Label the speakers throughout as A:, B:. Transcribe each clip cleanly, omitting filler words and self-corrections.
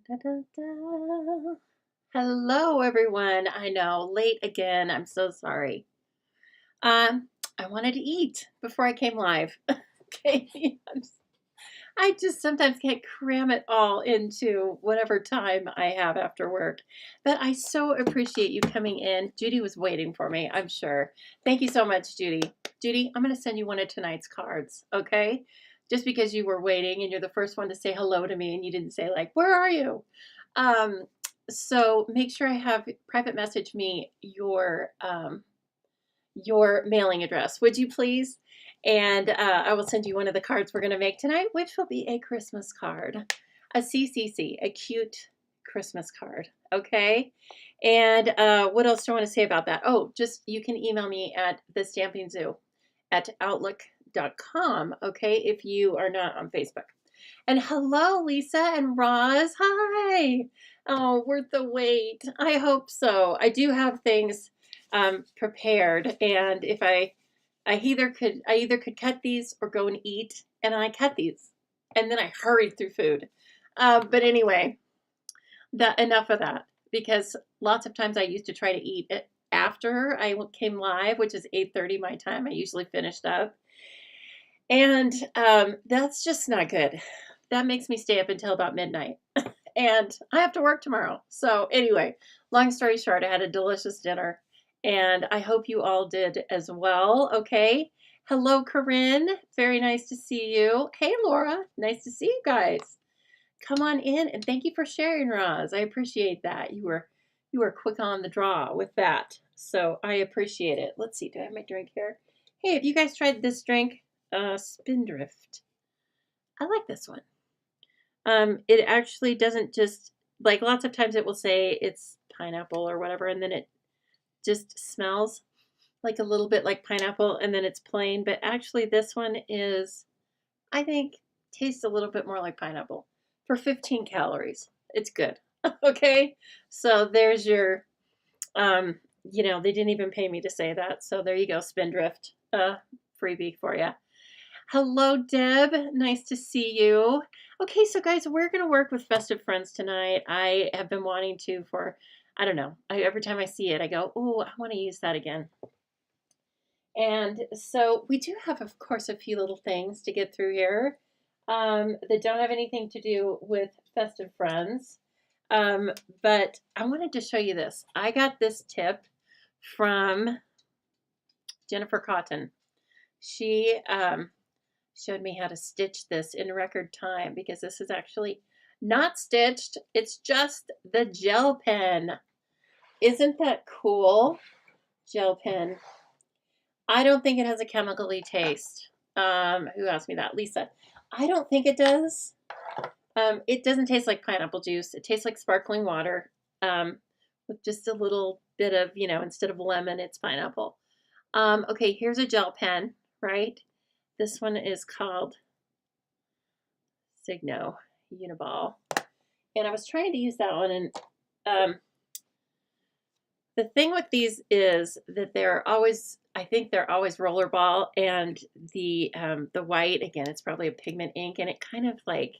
A: Da, da, da. Hello, everyone. I know, late again. I'm so sorry. Um, I wanted to eat before I came live. Okay. I just sometimes can't cram it all into whatever time I have after work. But I so appreciate you coming in. Judy was waiting for me, I'm sure. Thank you so much, Judy. Judy, I'm going to send you one of tonight's cards, okay? Just because you were waiting and you're the first one to say hello to me and you didn't say, like, where are you? Um, so make sure I have private message me your mailing address, would you please? And I will send you one of the cards we're going to make tonight, which will be a Christmas card, a CCC, a cute Christmas card. Okay. And what else do I want to say about that? Oh, just you can email me at thestampingzoo@outlook.com. Okay. If you are not on Facebook. And hello, Lisa and Roz. Hi. Oh, worth the wait. I hope so. I do have things prepared, and if I either could cut these or go and eat, and I cut these, and then I hurried through food. But anyway, that enough of that because lots of times I used to try to eat it after I came live, which is 8:30 my time. I usually finished up, and that's just not good. That makes me stay up until about midnight. And I have to work tomorrow. So, anyway, long story short, I had a delicious dinner and I hope you all did as well. Okay. Hello, Corinne. Very nice to see you. Hey, Laura. Nice to see you guys. Come on in and thank you for sharing, Roz. I appreciate that. You were quick on the draw with that. So I appreciate it. Let's see. Do I have my drink here? Hey, have you guys tried this drink? Spindrift. I like this one. It actually doesn't just like lots of times it will say it's pineapple or whatever, and then it just smells like a little bit like pineapple, and then it's plain. But actually, this one is, I think, tastes a little bit more like pineapple for 15 calories. It's good. Okay, so there's your, they didn't even pay me to say that, so there you go, Spindrift, freebie for you. Hello, Deb. Nice to see you. Okay, so guys, we're going to work with Festive Friends tonight. I have been wanting to for, I don't know, every time I see it, I go, oh, I want to use that again. And so we do have, of course, a few little things to get through here that don't have anything to do with Festive Friends. But I wanted to show you this. I got this tip from Jennifer Cotton. She showed me how to stitch this in record time because this is actually not stitched. It's just the gel pen. Isn't that cool? Gel pen. I don't think it has a chemically taste. Who asked me that? Lisa. I don't think it does. It doesn't taste like pineapple juice. It tastes like sparkling water with just a little bit of, instead of lemon, it's pineapple. Okay, here's a gel pen, right? This one is called Signo Uniball. And I was trying to use that one. And the thing with these is that I think they're always rollerball. And the white, again, it's probably a pigment ink. And it kind of like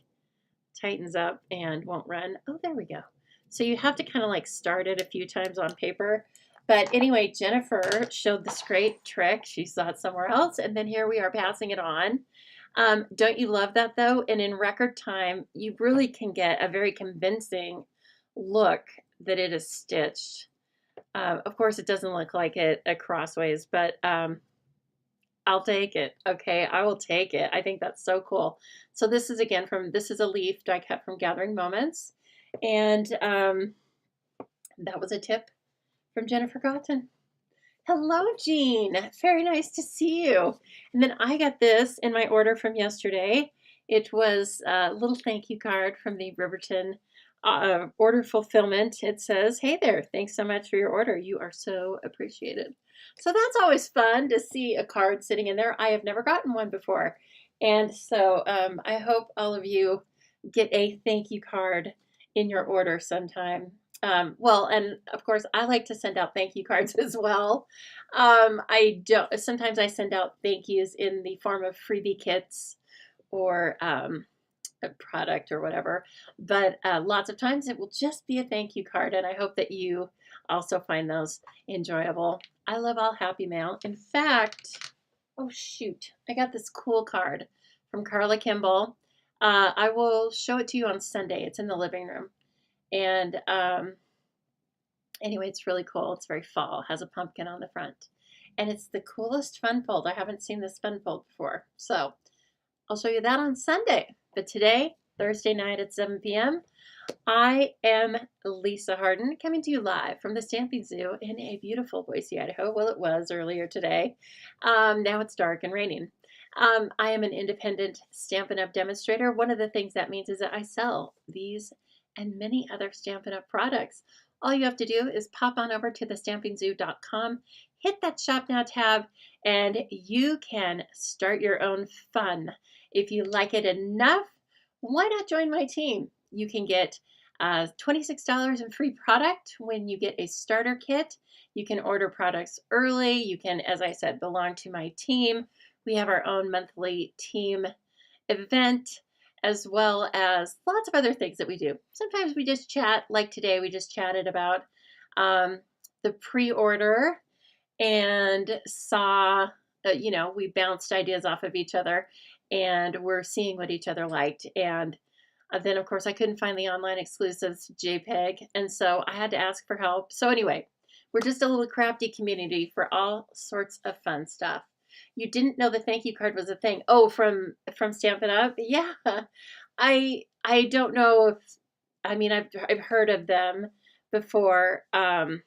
A: tightens up and won't run. Oh, there we go. So you have to kind of like start it a few times on paper. But anyway, Jennifer showed this great trick. She saw it somewhere else. And then here we are passing it on. Don't you love that though? And in record time, you really can get a very convincing look that it is stitched. Of course, it doesn't look like it crossways, but I'll take it. Okay, I will take it. I think that's so cool. So this is again this is a leaf die cut from Gathering Moments. And that was a tip from Jennifer Cotton. Hello, Jean. Very nice to see you. And then I got this in my order from yesterday. It was a little thank you card from the Riverton order fulfillment. It says, hey there, thanks so much for your order. You are so appreciated. So that's always fun to see a card sitting in there. I have never gotten one before. And so I hope all of you get a thank you card in your order sometime. And of course, I like to send out thank you cards as well. Sometimes I send out thank yous in the form of freebie kits or product or whatever. But lots of times it will just be a thank you card, and I hope that you also find those enjoyable. I love all happy mail. In fact, oh shoot, I got this cool card from Carla Kimball. I will show it to you on Sunday. It's in the living room. And anyway, it's really cool. It's very fall. It has a pumpkin on the front. And it's the coolest fun fold. I haven't seen this fun fold before. So I'll show you that on Sunday. But today, Thursday night at 7 p.m., I am Lisa Harden, coming to you live from the Stampin' Zoo in a beautiful Boise, Idaho. Well, it was earlier today. Now it's dark and raining. I am an independent Stampin' Up! Demonstrator. One of the things that means is that I sell these and many other Stampin' Up! Products. All you have to do is pop on over to thestampinzoo.com, hit that Shop Now tab, and you can start your own fun. If you like it enough, why not join my team? You can get $26 in free product when you get a starter kit. You can order products early. You can, as I said, belong to my team. We have our own monthly team event, as well as lots of other things that we do. Sometimes we just chat, like today we just chatted about the pre-order and saw, we bounced ideas off of each other and we're seeing what each other liked. And then, of course, I couldn't find the online exclusives JPEG, and so I had to ask for help. So anyway, we're just a little crafty community for all sorts of fun stuff. You didn't know the thank you card was a thing. Oh, from Stampin' Up? Yeah. I don't know if, I've heard of them before. I'm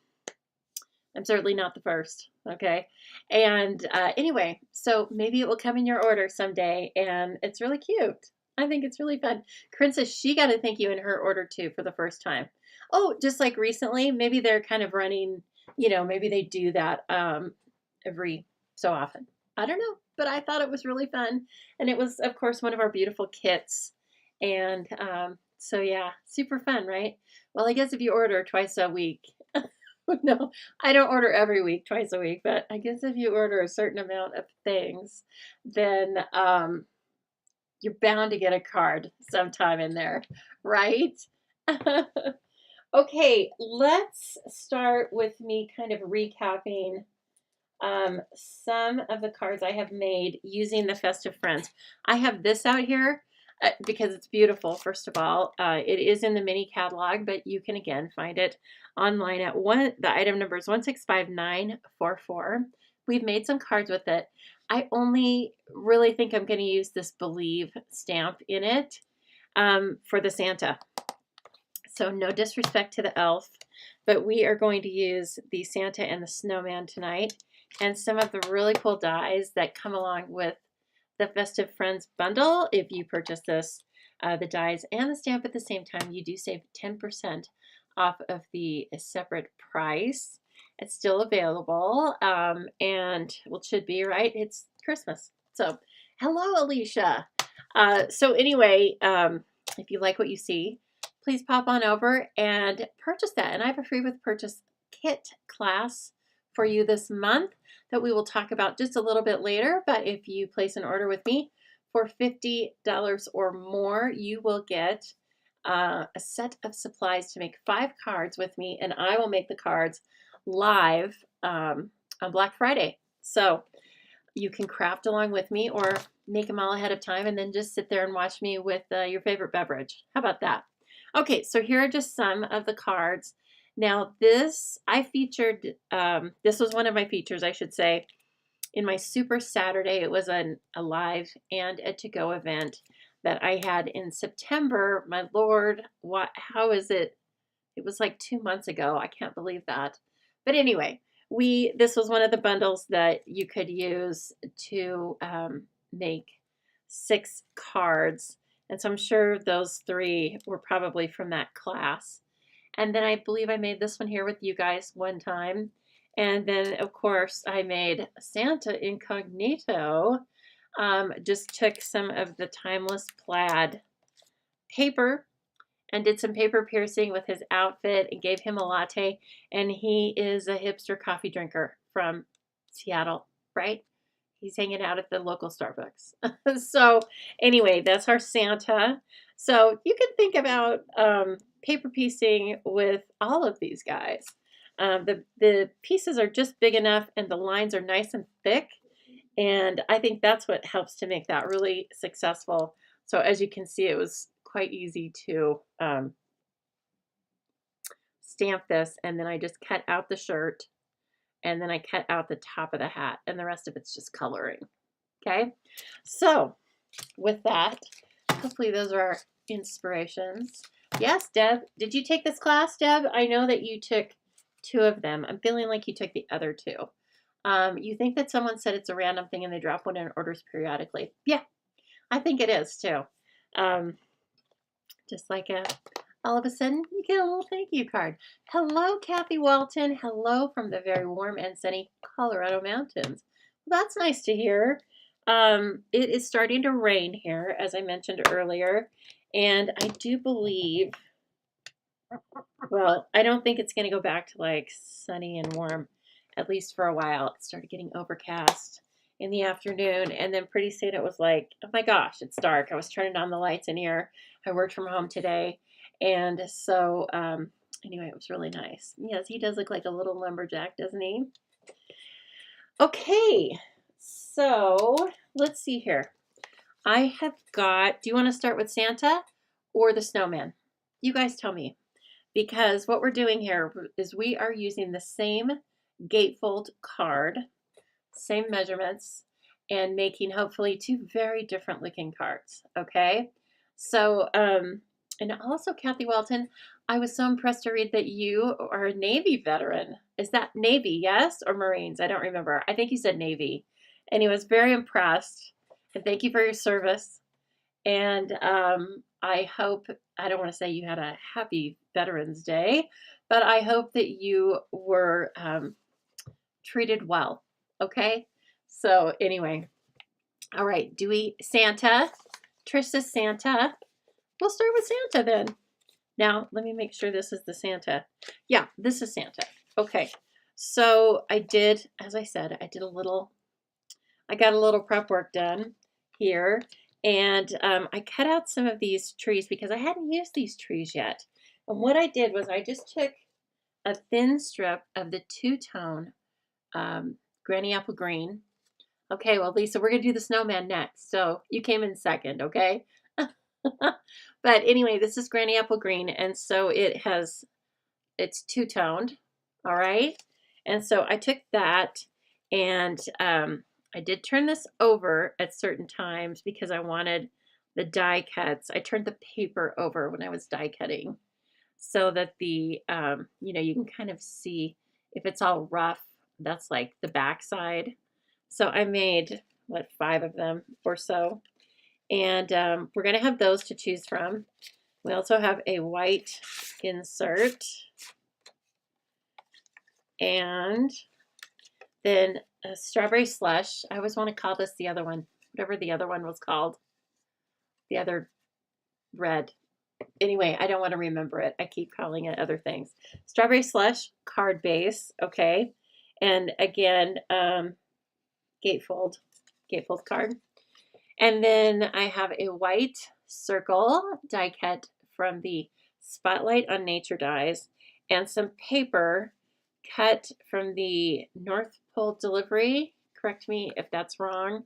A: certainly not the first, okay? And anyway, so maybe it will come in your order someday, and it's really cute. I think it's really fun. Corinne says she got a thank you in her order too for the first time. Oh, just like recently, maybe they're kind of running, maybe they do that every so often. I don't know, but I thought it was really fun. And it was, of course, one of our beautiful kits. And so, yeah, super fun, right? Well, I guess if you order twice a week, no, I don't order every week, twice a week, but I guess if you order a certain amount of things, then you're bound to get a card sometime in there, right? Okay, let's start with me kind of recapping some of the cards I have made using the Festive Friends. I have this out here because it's beautiful, first of all. It is in the mini catalog, but you can, again, find it online at the item number is 165944. We've made some cards with it. I only really think I'm going to use this Believe stamp in it for the Santa. So no disrespect to the elf, but we are going to use the Santa and the Snowman tonight, and some of the really cool dies that come along with the Festive Friends bundle. If you purchase this, the dies and the stamp at the same time, you do save 10% off of the separate price. It's still available, and well, it should be, right? It's Christmas. So, hello, Alicia. So anyway, if you like what you see, please pop on over and purchase that. And I have a free with purchase kit class for you this month that we will talk about just a little bit later. But if you place an order with me for $50 or more, you will get a set of supplies to make 5 cards with me, and I will make the cards live on Black Friday. So you can craft along with me or make them all ahead of time and then just sit there and watch me with your favorite beverage. How about that? Okay, so here are just some of the cards. Now this, I featured, this was one of my features, I should say, in my Super Saturday. It was a live and a to-go event that I had in September. My Lord, how is it? It was like 2 months ago. I can't believe that. But anyway, this was one of the bundles that you could use to make 6 cards. And so I'm sure those 3 were probably from that class. And then I believe I made this one here with you guys one time. And then, of course, I made Santa Incognito. Just took some of the Timeless Plaid paper and did some paper piercing with his outfit and gave him a latte. And he is a hipster coffee drinker from Seattle, right? He's hanging out at the local Starbucks. So anyway, that's our Santa. So you can think about paper piecing with all of these guys. The pieces are just big enough and the lines are nice and thick. And I think that's what helps to make that really successful. So as you can see, it was quite easy to stamp this. And then I just cut out the shirt. And then I cut out the top of the hat. And the rest of it's just coloring. Okay? So with that, hopefully those are our inspirations. Yes, Deb. Did you take this class, Deb? I know that you took 2 of them. I'm feeling like you took the other 2. You think that someone said it's a random thing and they drop one in orders periodically. Yeah, I think it is too. Just like all of a sudden you get a little thank you card. Hello, Kathy Walton. Hello from the very warm and sunny Colorado mountains. Well, that's nice to hear. It is starting to rain here, as I mentioned earlier. And I do believe, well, I don't think it's going to go back to like sunny and warm, at least for a while. It started getting overcast in the afternoon, and then pretty soon it was like, oh my gosh, it's dark. I was turning on the lights in here. I worked from home today, and so anyway, it was really nice. Yes, he does look like a little lumberjack, doesn't he? Okay, so let's see here. I have got, do you want to start with Santa or the snowman? You guys tell me. Because what we're doing here is we are using the same gatefold card, same measurements, and making hopefully 2 very different looking cards, okay? So, and also Kathy Walton, I was so impressed to read that you are a Navy veteran. Is that Navy, yes, or Marines? I don't remember. I think you said Navy. And he was very impressed. And thank you for your service. And I hope, I don't want to say you had a happy Veterans Day, but I hope that you were treated well. Okay? So anyway, all right, Santa, Trish says Santa. We'll start with Santa then. Now, let me make sure this is the Santa. Yeah, this is Santa. Okay, so I did, as I said, I got a little prep work done here. And I cut out some of these trees because I hadn't used these trees yet. And what I did was I just took a thin strip of the 2-tone Granny Apple Green. Okay, well, Lisa, we're going to do the snowman next. So you came in second, okay? But anyway, this is Granny Apple Green. And so it's 2-toned, all right? And so I took that and I did turn this over at certain times because I wanted the die cuts. I turned the paper over when I was die cutting so that the, you can kind of see if it's all rough, that's like the back side. So I made, 5 of them or so. And we're going to have those to choose from. We also have a white insert. And then a strawberry slush. I always want to call this the other one, whatever the other one was called. The other red. Anyway, I don't want to remember it. I keep calling it other things. Strawberry slush, card base, okay. And again, gatefold card. And then I have a white circle die cut from the Spotlight on Nature dies and some paper cut from the North Pole delivery. Correct me if that's wrong.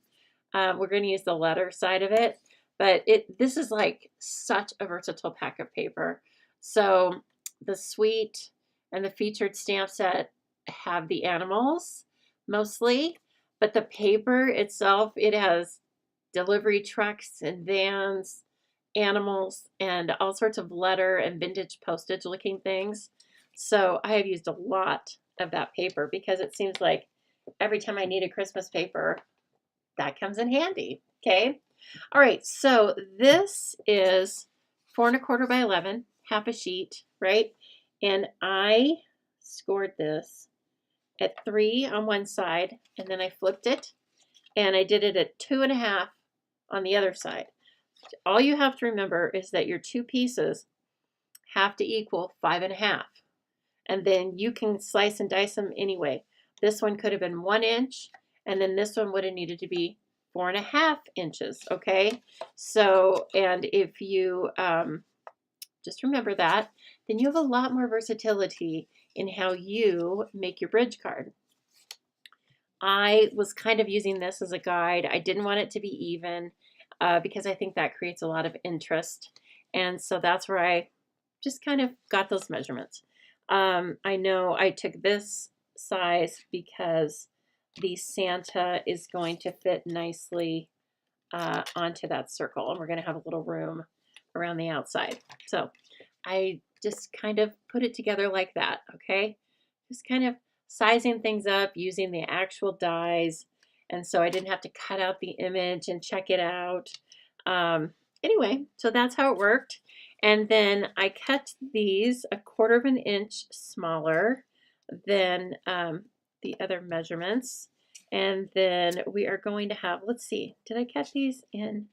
A: We're going to use the letter side of it, but this is like such a versatile pack of paper. So the suite and the featured stamp set have the animals mostly, but the paper itself, it has delivery trucks and vans, animals, and all sorts of letter and vintage postage looking things. So I have used a lot of that paper because it seems like every time I need a Christmas paper, that comes in handy. Okay. All right. So this is 4 1/4 by 11, half a sheet, right? And I scored this at 3 on one side, and then I flipped it, and I did it at 2 1/2 on the other side. All you have to remember is that your 2 pieces have to equal 5 1/2. And then you can slice and dice them anyway. This one could have been 1 inch, And then this one would have needed to be 4.5 inches, okay? So, and if you just remember that, then you have a lot more versatility in how you make your bridge card. I was kind of using this as a guide. I didn't want it to be even because I think that creates a lot of interest. And so that's where I just kind of got those measurements. I know I took this size because the Santa is going to fit nicely onto that circle, and we're going to have a little room around the outside. So I just kind of put it together like that, okay? Just kind of sizing things up using the actual dies, and so I didn't have to cut out the image and check it out. Anyway, so that's how it worked. And then I cut these 1/4 inch smaller than the other measurements. And then we are going to have, let's see, did I cut these in?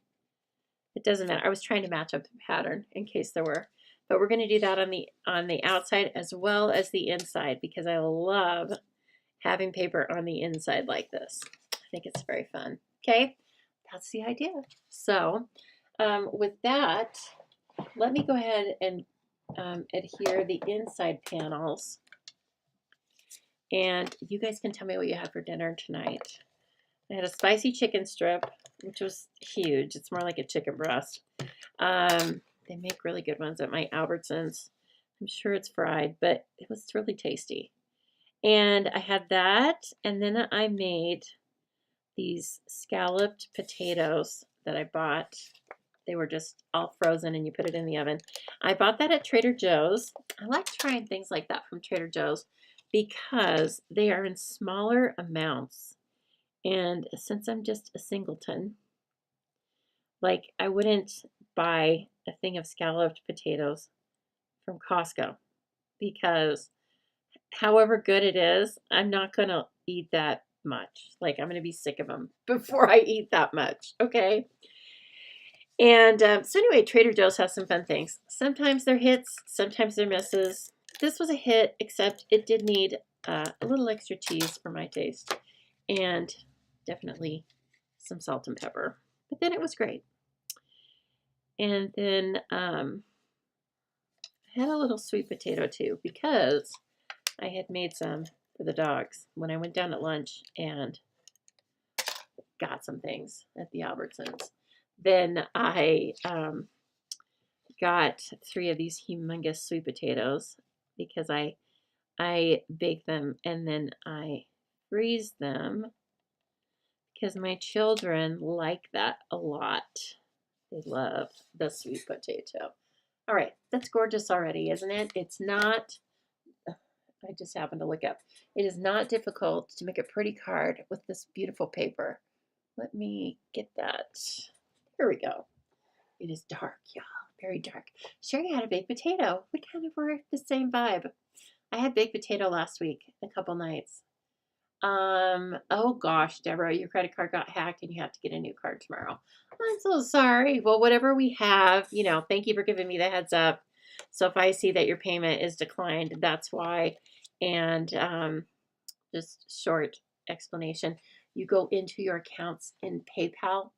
A: It doesn't matter. I was trying to match up the pattern in case there were. But we're going to do that on the outside as well as the inside because I love having paper on the inside like this. I think it's very fun. Okay, that's the idea. So with that, let me go ahead and adhere the inside panels. And you guys can tell me what you had for dinner tonight. I had a spicy chicken strip, which was huge. It's more like a chicken breast. They make really good ones at my Albertsons. I'm sure it's fried, but it was really tasty. And I had that, and then I made these scalloped potatoes that I bought. They were just all frozen, and you put it in the oven. I bought that at Trader Joe's. I like trying things like that from Trader Joe's because they are in smaller amounts. And since I'm just a singleton, like I wouldn't buy a thing of scalloped potatoes from Costco because however good it is, I'm not going to eat that much. Like I'm going to be sick of them before I eat that much. Okay. And so anyway, Trader Joe's has some fun things. Sometimes they're hits, sometimes they're misses. This was a hit, except it did need a little extra cheese for my taste. And definitely some salt and pepper. But then it was great. And then I had a little sweet potato too because I had made some for the dogs when I went down at lunch and got some things at the Albertsons. Then I got 3 of these humongous sweet potatoes because I bake them and then I freeze them because my children like that a lot. They love the sweet potato. All right, that's gorgeous already, isn't it? It's not, I just happened to look up. It is not difficult to make a pretty card with this beautiful paper. Let me get that. Here we go. It is dark, y'all. Very dark. Sherry had a baked potato. We kind of were the same vibe. I had baked potato last week, a couple nights. Oh gosh, Deborah, your credit card got hacked and you have to get a new card tomorrow. I'm so sorry. Well, whatever we have, thank you for giving me the heads up. So if I see that your payment is declined, that's why. And just short explanation, you go into your accounts in PayPal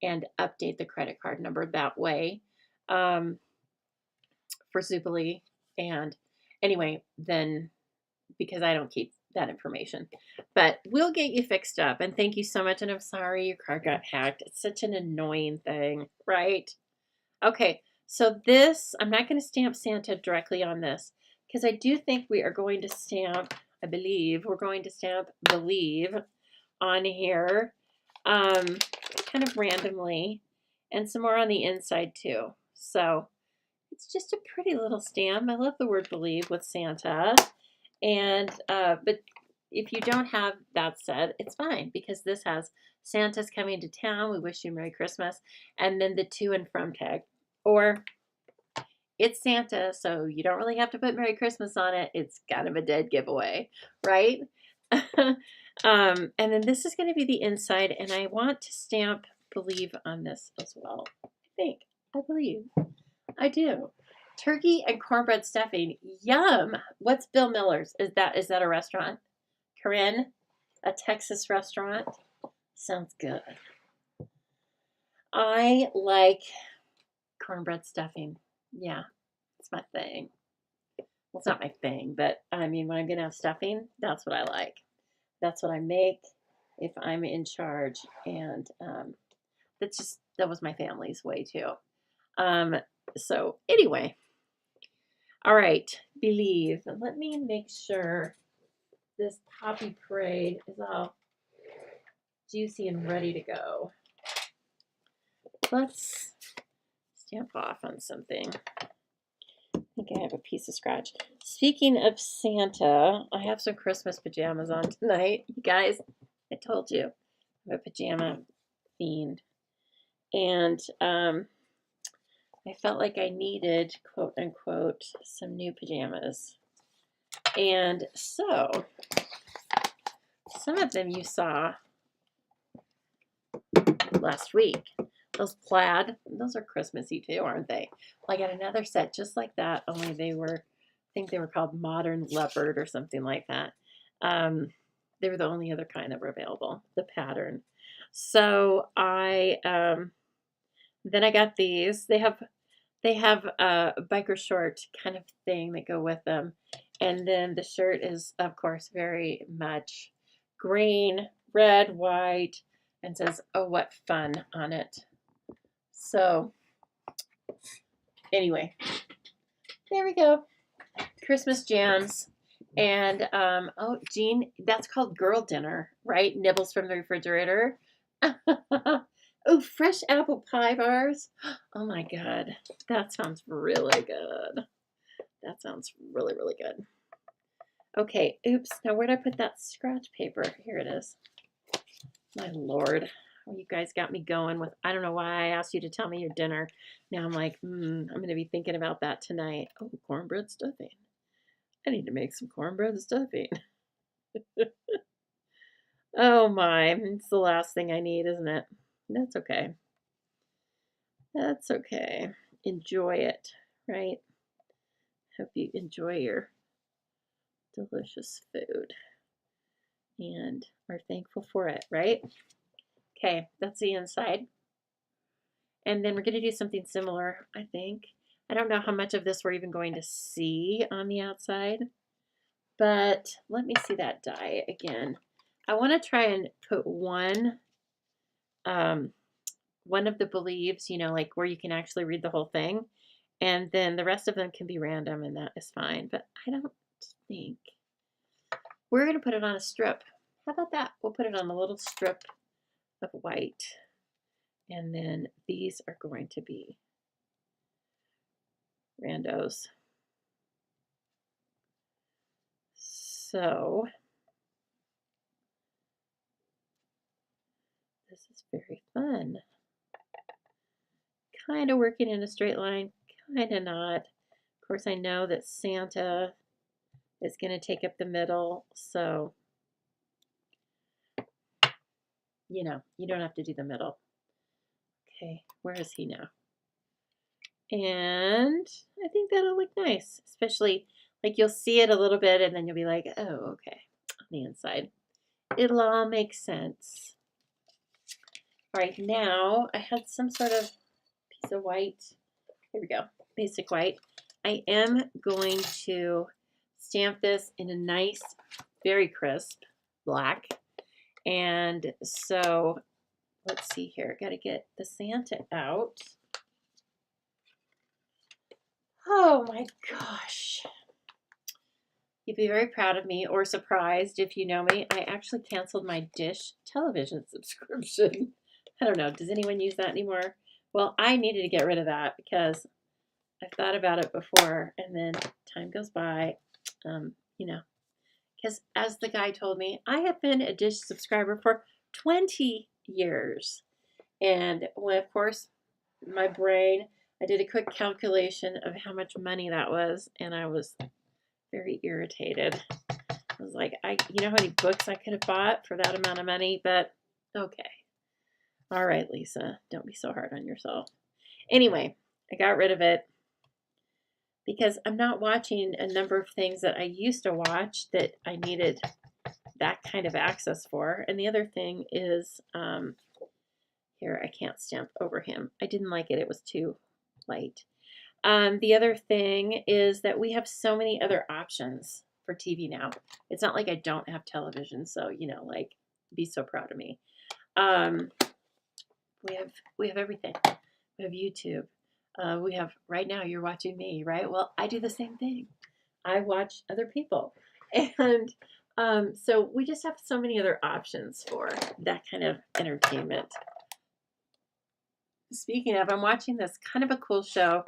A: and update the credit card number that way for Zubilee. And anyway, then because I don't keep that information, but we'll get you fixed up. And thank you so much. And I'm sorry your card got hacked. It's such an annoying thing, right? Okay, so this, I'm not going to stamp Santa directly on this because I do think we are going to stamp, I believe we're going to stamp Believe on here kind of randomly and some more on the inside too. So it's just a pretty little stamp. I love the word Believe with Santa. And, but if you don't have that said, it's fine because this has Santa's coming to town. We wish you Merry Christmas. And then the to and from tag. Or it's Santa, so you don't really have to put Merry Christmas on it. It's kind of a dead giveaway, right? And then this is going to be the inside, and I want to stamp Believe on this as well. I believe. I do. Turkey and cornbread stuffing. Yum. What's Bill Miller's? Is that a restaurant? Corinne? A Texas restaurant? Sounds good. I like cornbread stuffing. Yeah, it's my thing. Well, it's not my thing, but I mean, when I'm gonna have stuffing, that's what I like. That's what I make if I'm in charge, and that was my family's way too. Um, so anyway, all right, believe. Let me make sure this Poppy Parade is all juicy and ready to go. Let's stamp off on something. I think I have a piece of scratch. Speaking of Santa, I have some Christmas pajamas on tonight. You guys, I told you, I'm a pajama fiend. And I felt like I needed, quote unquote, some new pajamas. And so, some of them you saw last week. Those plaid, those are Christmassy too, aren't they? Well, I got another set just like that, only they were, I think they were called Modern Leopard or something like that. They were the only other kind that were available, the pattern. So then I got these. They have a biker short kind of thing that go with them. And then the shirt is, of course, very much green, red, white, and says, "Oh, what fun" on it. So, anyway, there we go. Christmas jams. And, oh, Jean, that's called girl dinner, right? Nibbles from the refrigerator. Oh, fresh apple pie bars. Oh my God. That sounds really good. That sounds really, really good. Okay, oops. Now, where'd I put that scratch paper? Here it is. My Lord. Oh, you guys got me going with, I don't know why I asked you to tell me your dinner. Now I'm like, I'm going to be thinking about that tonight. Oh, cornbread stuffing. I need to make some cornbread stuffing. Oh my, it's the last thing I need, isn't it? That's okay. That's okay. Enjoy it, right? Hope you enjoy your delicious food and are thankful for it, right? Okay, that's the inside. And then we're going to do something similar, I think. I don't know how much of this we're even going to see on the outside, but let me see that die again. I want to try and put one of the believes, like where you can actually read the whole thing, and then the rest of them can be random, and that is fine. But I don't think we're going to put it on a strip. How about that? We'll put it on a little strip of white, and then these are going to be randos. So this is very fun. Kind of working in a straight line, kind of not. Of course, I know that Santa is going to take up the middle, so you don't have to do the middle. Okay, where is he now? And I think that'll look nice, especially like you'll see it a little bit and then you'll be like, oh, okay, on the inside. It'll all make sense. All right, now I had some sort of piece of white. Here we go, basic white. I am going to stamp this in a nice, very crisp black. And so let's see here. Got to get the Santa out. Oh my gosh. You'd be very proud of me or surprised if you know me. I actually canceled my Dish television subscription. I don't know. Does anyone use that anymore? Well, I needed to get rid of that because I've thought about it before and then time goes by, because as the guy told me, I have been a Dish subscriber for 20 years. And when, of course, my brain, I did a quick calculation of how much money that was, and I was very irritated. I was like, you know how many books I could have bought for that amount of money? But okay. All right, Lisa, don't be so hard on yourself. Anyway, I got rid of it because I'm not watching a number of things that I used to watch that I needed, that kind of access for. And the other thing is, here, I can't stamp over him. I didn't like it. It was too light. The other thing is that we have so many other options for TV now. It's not like I don't have television, so, you know, like, be so proud of me. We have everything. We have YouTube. We have, right now, you're watching me, right? Well, I do the same thing. I watch other people. And so we just have so many other options for that kind of entertainment. Speaking of, I'm watching this kind of a cool show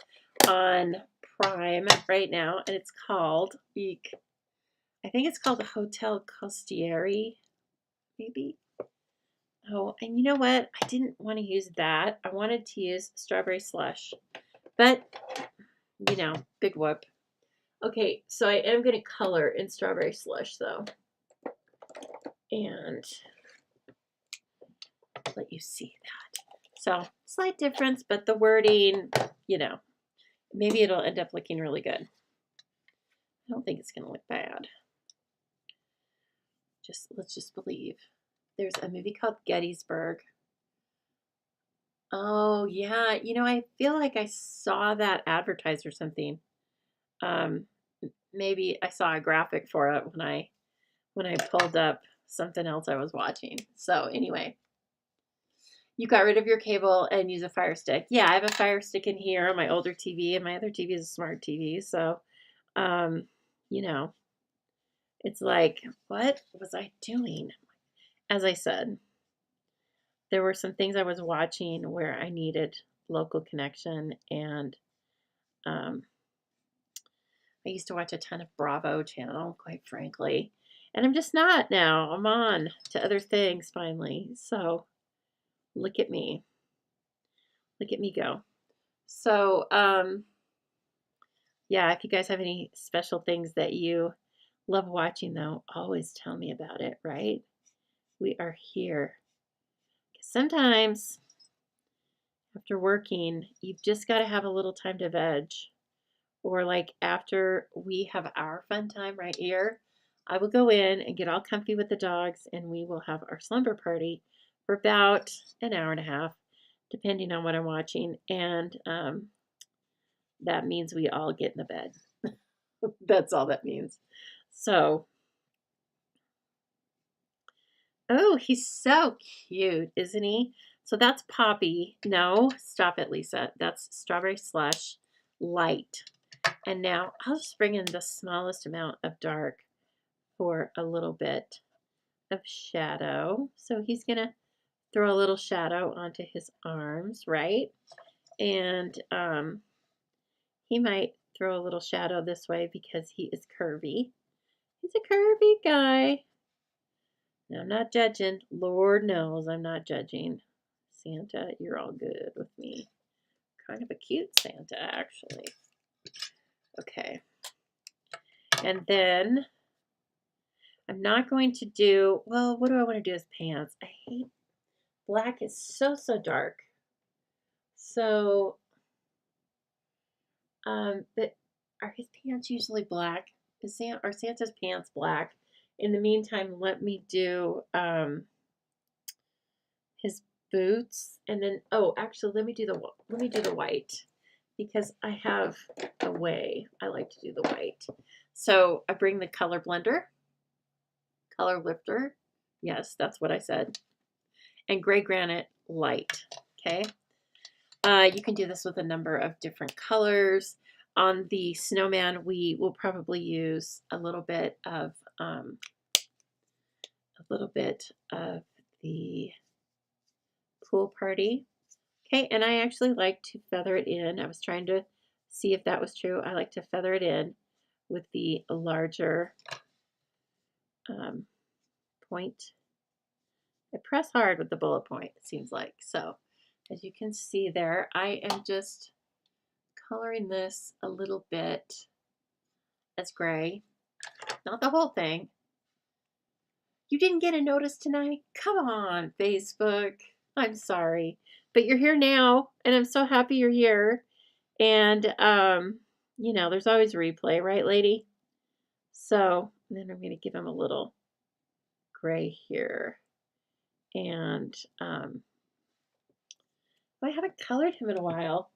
A: on Prime right now, and it's called, I think it's called Hotel Costieri, maybe. Oh, and you know what? I didn't want to use that. I wanted to use Strawberry Slush, but, you know, big whoop. Okay, so I am going to color in Strawberry Slush, though, and let you see that. So, slight difference, but the wording, you know, maybe it'll end up looking really good. I don't think it's going to look bad. Let's just believe. There's a movie called Gettysburg. Oh, yeah. You know, I feel like I saw that advertised or something. Maybe I saw a graphic for it when I pulled up something else I was watching. So anyway, you got rid of your cable and use a Fire Stick. Yeah, I have a Fire Stick in here on my older TV, and my other TV is a smart TV. So, you know, it's like, what was I doing? As I said, there were some things I was watching where I needed local connection, and I used to watch a ton of Bravo channel, quite frankly, and I'm just not now. I'm on to other things finally. So look at me. Look at me go. So, yeah, if you guys have any special things that you love watching, though, always tell me about it, right? We are here. Sometimes after working, you've just got to have a little time to veg. Or like after we have our fun time right here, I will go in and get all comfy with the dogs, and we will have our slumber party for about an hour and a half, depending on what I'm watching. And that means we all get in the bed. That's all that means. So, oh, he's so cute, isn't he? So that's Poppy. No, stop it, Lisa. That's Strawberry Slush Light. And now I'll just bring in the smallest amount of dark for a little bit of shadow. So he's going to throw a little shadow onto his arms, right? And he might throw a little shadow this way because he is curvy. He's a curvy guy. Now, I'm not judging. Lord knows I'm not judging. Santa, you're all good with me. Kind of a cute Santa, actually. Okay. And then I'm not going to do, well, what do I want to do as pants? I hate black. Is so dark. So, but are his pants usually black? Are Santa's pants black? In the meantime, let me do his boots, and then actually let me do the white, because I have a way I like to do the white. So I bring the color blender, color lifter. Yes, that's what I said. And gray granite light. Okay. You can do this with a number of different colors. On the snowman, we will probably use a little bit of the pool party. Okay, and I actually like to feather it in. I was trying to see if that was true. I like to feather it in with the larger point. I press hard with the bullet point, it seems like. So, as you can see there, I am just coloring this a little bit as gray. Not the whole thing. You didn't get a notice tonight? Come on, Facebook. I'm sorry. But you're here now, and I'm so happy you're here. And, you know, there's always a replay, right, lady? So then I'm going to give him a little gray here. And I haven't colored him in a while.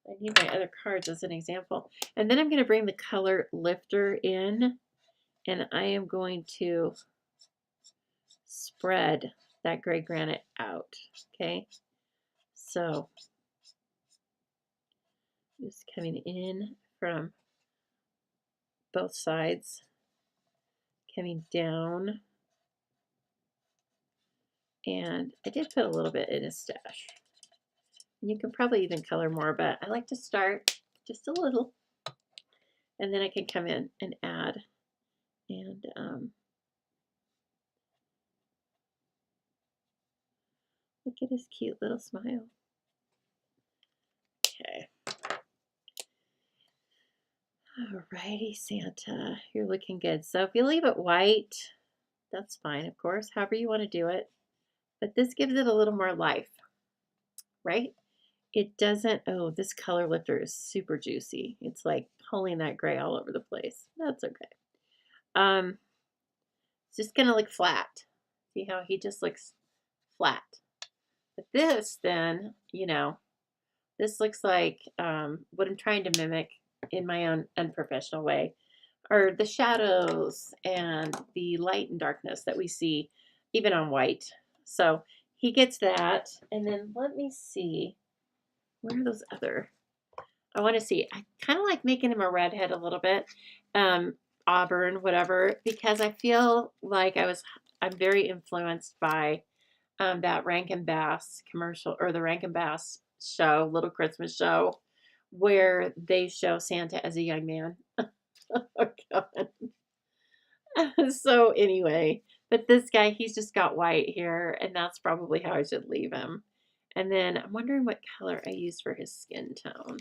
A: I need my other cards as an example. And then I'm going to bring the color lifter in, and I am going to spread that gray granite out. Okay, so just coming in from both sides, coming down, and I did put a little bit in his stash. And you can probably even color more, but I like to start just a little, and then I can come in and add. And look at his cute little smile. Okay. Alrighty, Santa, you're looking good. So if you leave it white, that's fine, of course, however you want to do it. But this gives it a little more life, right? It doesn't, oh, this color lifter is super juicy. It's like pulling that gray all over the place. That's okay. It's just gonna look flat. See how he just looks flat. But this then, you know, this looks like what I'm trying to mimic in my own unprofessional way are the shadows and the light and darkness that we see even on white. So he gets that. And then let me see, where are those other? I want to see. I kind of like making him a redhead a little bit, auburn, whatever, because I feel like I'm very influenced by that Rankin Bass commercial, or the Rankin Bass show, Little Christmas Show, where they show Santa as a young man. Oh, God. So anyway, but this guy, he's just got white here, and that's probably how I should leave him. And then I'm wondering what color I used for his skin tone.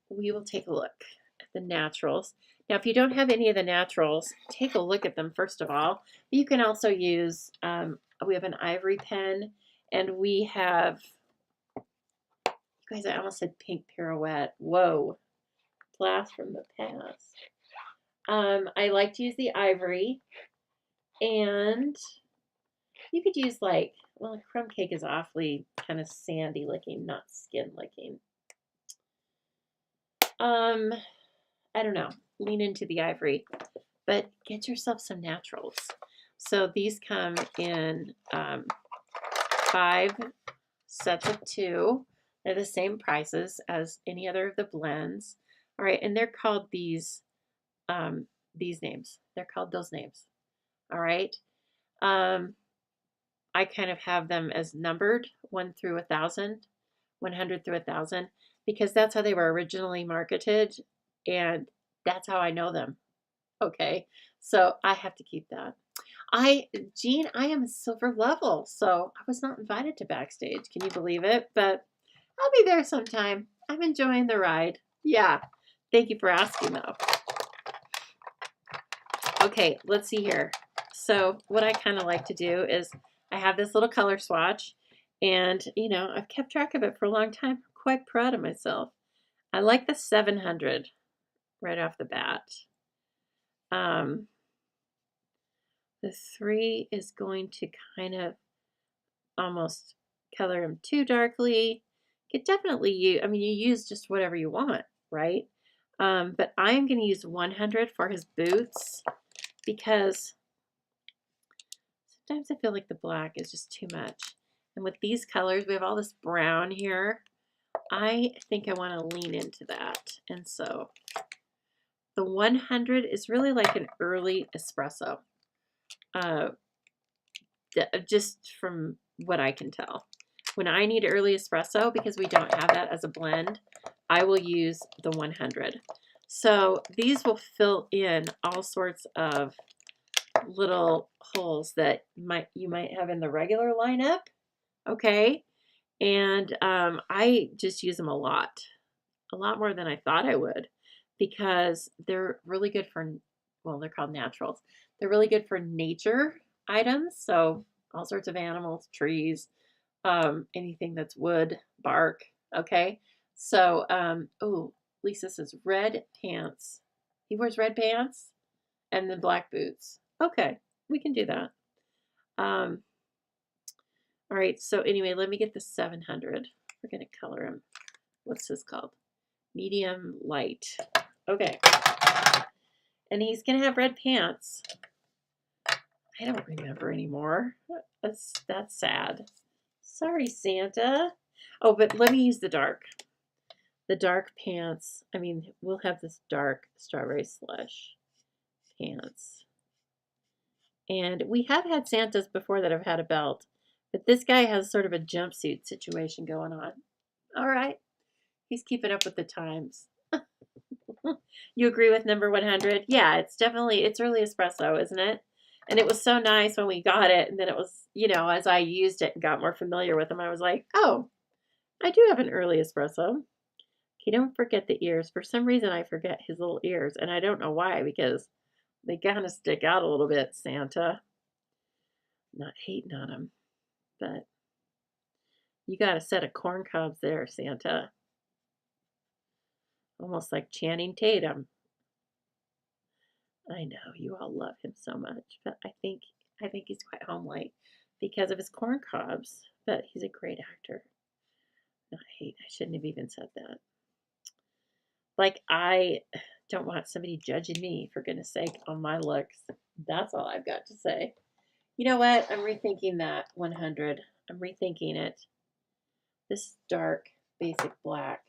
A: We will take a look at the naturals. Now, if you don't have any of the naturals, take a look at them first of all. You can also use, we have an ivory pen, and we have, you guys, I almost said pink pirouette. Whoa, blast from the past. I like to use the ivory, and you could use like, well, a crumb cake is awfully kind of sandy looking, not skin looking. I don't know, lean into the ivory, but get yourself some naturals. So these come in 5 sets of 2. They're the same prices as any other of the blends. All right, and they're called these names. They're called those names. All right. I kind of have them as numbered 1 through 1,000, 100 through 1,000, because that's how they were originally marketed, and that's how I know them. Okay, so I have to keep that. Jean, I am a silver level, so I was not invited to backstage. Can you believe it? But I'll be there sometime. I'm enjoying the ride. Yeah, thank you for asking, though. Okay, let's see here. So what I kind of like to do is I have this little color swatch, and, you know, I've kept track of it for a long time. I'm quite proud of myself. I like the 700 right off the bat. The 3 is going to kind of almost color him too darkly. You could definitely use, I mean, you use just whatever you want, right? But I'm going to use 100 for his boots, because sometimes I feel like the black is just too much. And with these colors, we have all this brown here. I think I want to lean into that. And so the 100 is really like an early espresso, just from what I can tell. When I need early espresso, because we don't have that as a blend, I will use the 100. So these will fill in all sorts of little holes that you might have in the regular lineup, okay? And I just use them a lot more than I thought I would, because they're really good for, well, they're called naturals. They're really good for nature items, so all sorts of animals, trees, anything that's wood, bark, okay? So, oh, Lisa says red pants. He wears red pants and then black boots. Okay, we can do that. Um, all right, so anyway, let me get the 700. We're going to color him. What's this called? Medium light. Okay. And he's going to have red pants. I don't remember anymore. That's sad. Sorry, Santa. Oh, but let me use the dark. The dark pants. I mean, we'll have this dark strawberry slush pants. And we have had Santas before that have had a belt, but this guy has sort of a jumpsuit situation going on. All right. He's keeping up with the times. You agree with number 100? Yeah, it's early espresso, isn't it? And it was so nice when we got it. And then it was, as I used it and got more familiar with him, I was like, oh, I do have an early espresso. Okay, don't forget the ears. For some reason, I forget his little ears. And I don't know why, because they kind of stick out a little bit, Santa. Not hating on him, but you got a set of corn cobs there, Santa. Almost like Channing Tatum. I know you all love him so much, but I think he's quite homely because of his corn cobs. But he's a great actor. Not hate. I shouldn't have even said that. Like, I don't want somebody judging me, for goodness sake, on my looks. That's all I've got to say. You know what? I'm rethinking that 100. I'm rethinking it. This dark, basic black.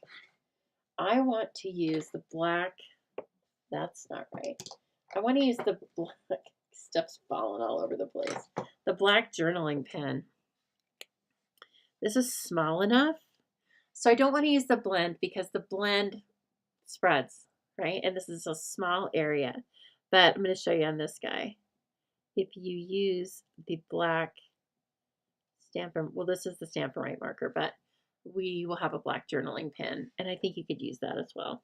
A: I want to use the black. That's not right. I want to use the black. Stuff's falling all over the place. The black journaling pen. This is small enough. So I don't want to use the blend because the blend spreads, right? And this is a small area. But I'm going to show you on this guy. If you use the black Stampin', well, this is the Stampin' Right marker, but we will have a black journaling pen. And I think you could use that as well.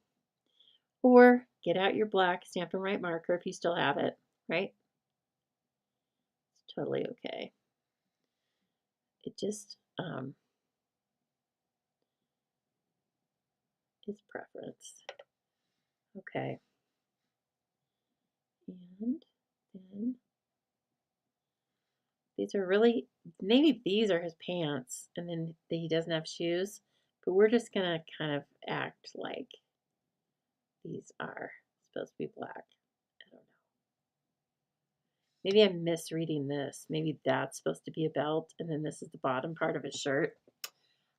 A: Or get out your black Stampin' Right marker if you still have it, right? It's totally okay. It just is preference. Okay. And then these are really, maybe these are his pants and then he doesn't have shoes, but we're just going to kind of act like these are supposed to be black. I don't know. Maybe I'm misreading this. Maybe that's supposed to be a belt and then this is the bottom part of his shirt.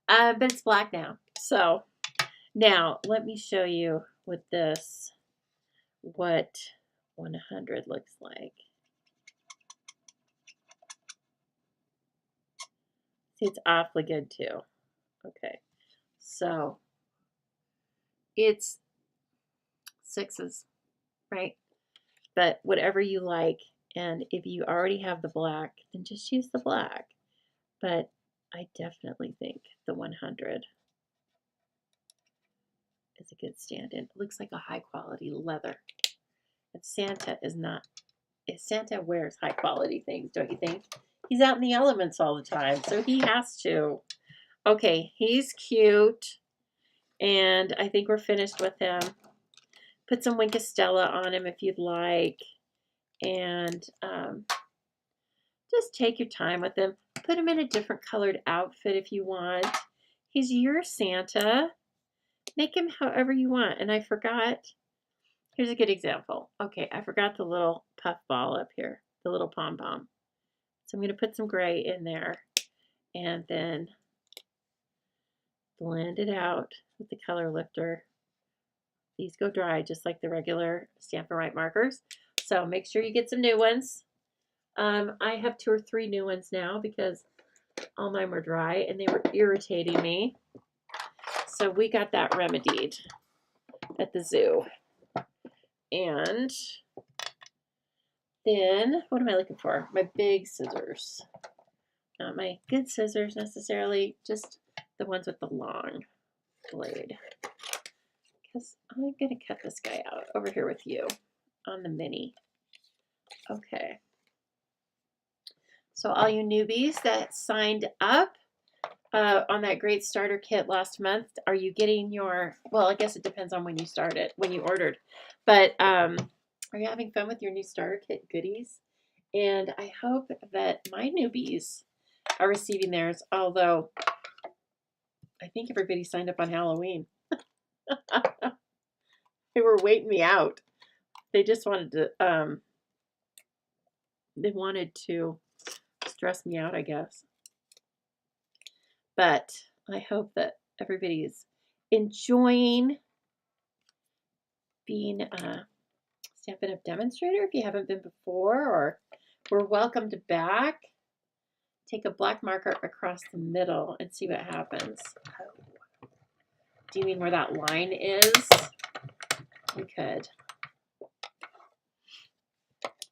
A: But it's black now. So now let me show you with this what 100 looks like. See, it's awfully good too. Okay, so it's sixes, right? But whatever you like, and if you already have the black, then just use the black. But I definitely think the 100 is a good stand-in. It looks like a high-quality leather. And Santa is not. Santa wears high-quality things, don't you think? He's out in the elements all the time, so he has to. Okay, he's cute. And I think we're finished with him. Put some Winkostella on him if you'd like. And just take your time with him. Put him in a different colored outfit if you want. He's your Santa. Make him however you want. And I forgot. Here's a good example. Okay, I forgot the little puff ball up here. The little pom-pom. So I'm going to put some gray in there. And then blend it out with the color lifter. These go dry just like the regular Stampin' Right markers. So make sure you get some new ones. I have 2 or 3 new ones now because all mine were dry and they were irritating me. So we got that remedied at the zoo. And then, what am I looking for? My big scissors. Not my good scissors necessarily, just the ones with the long blade. Because I'm going to cut this guy out over here with you on the mini. Okay. So all you newbies that signed up on that great starter kit last month, are you getting your, well, I guess it depends on when you started, when you ordered. But are you having fun with your new starter kit goodies? And I hope that my newbies are receiving theirs, although I think everybody signed up on Halloween. They were waiting me out. They just wanted to they wanted to stress me out, I guess. But I hope that everybody's enjoying being a Stampin' Up! Demonstrator if you haven't been before, or we're welcomed back. Take a black marker across the middle and see what happens. Oh. Do you mean where that line is? We could.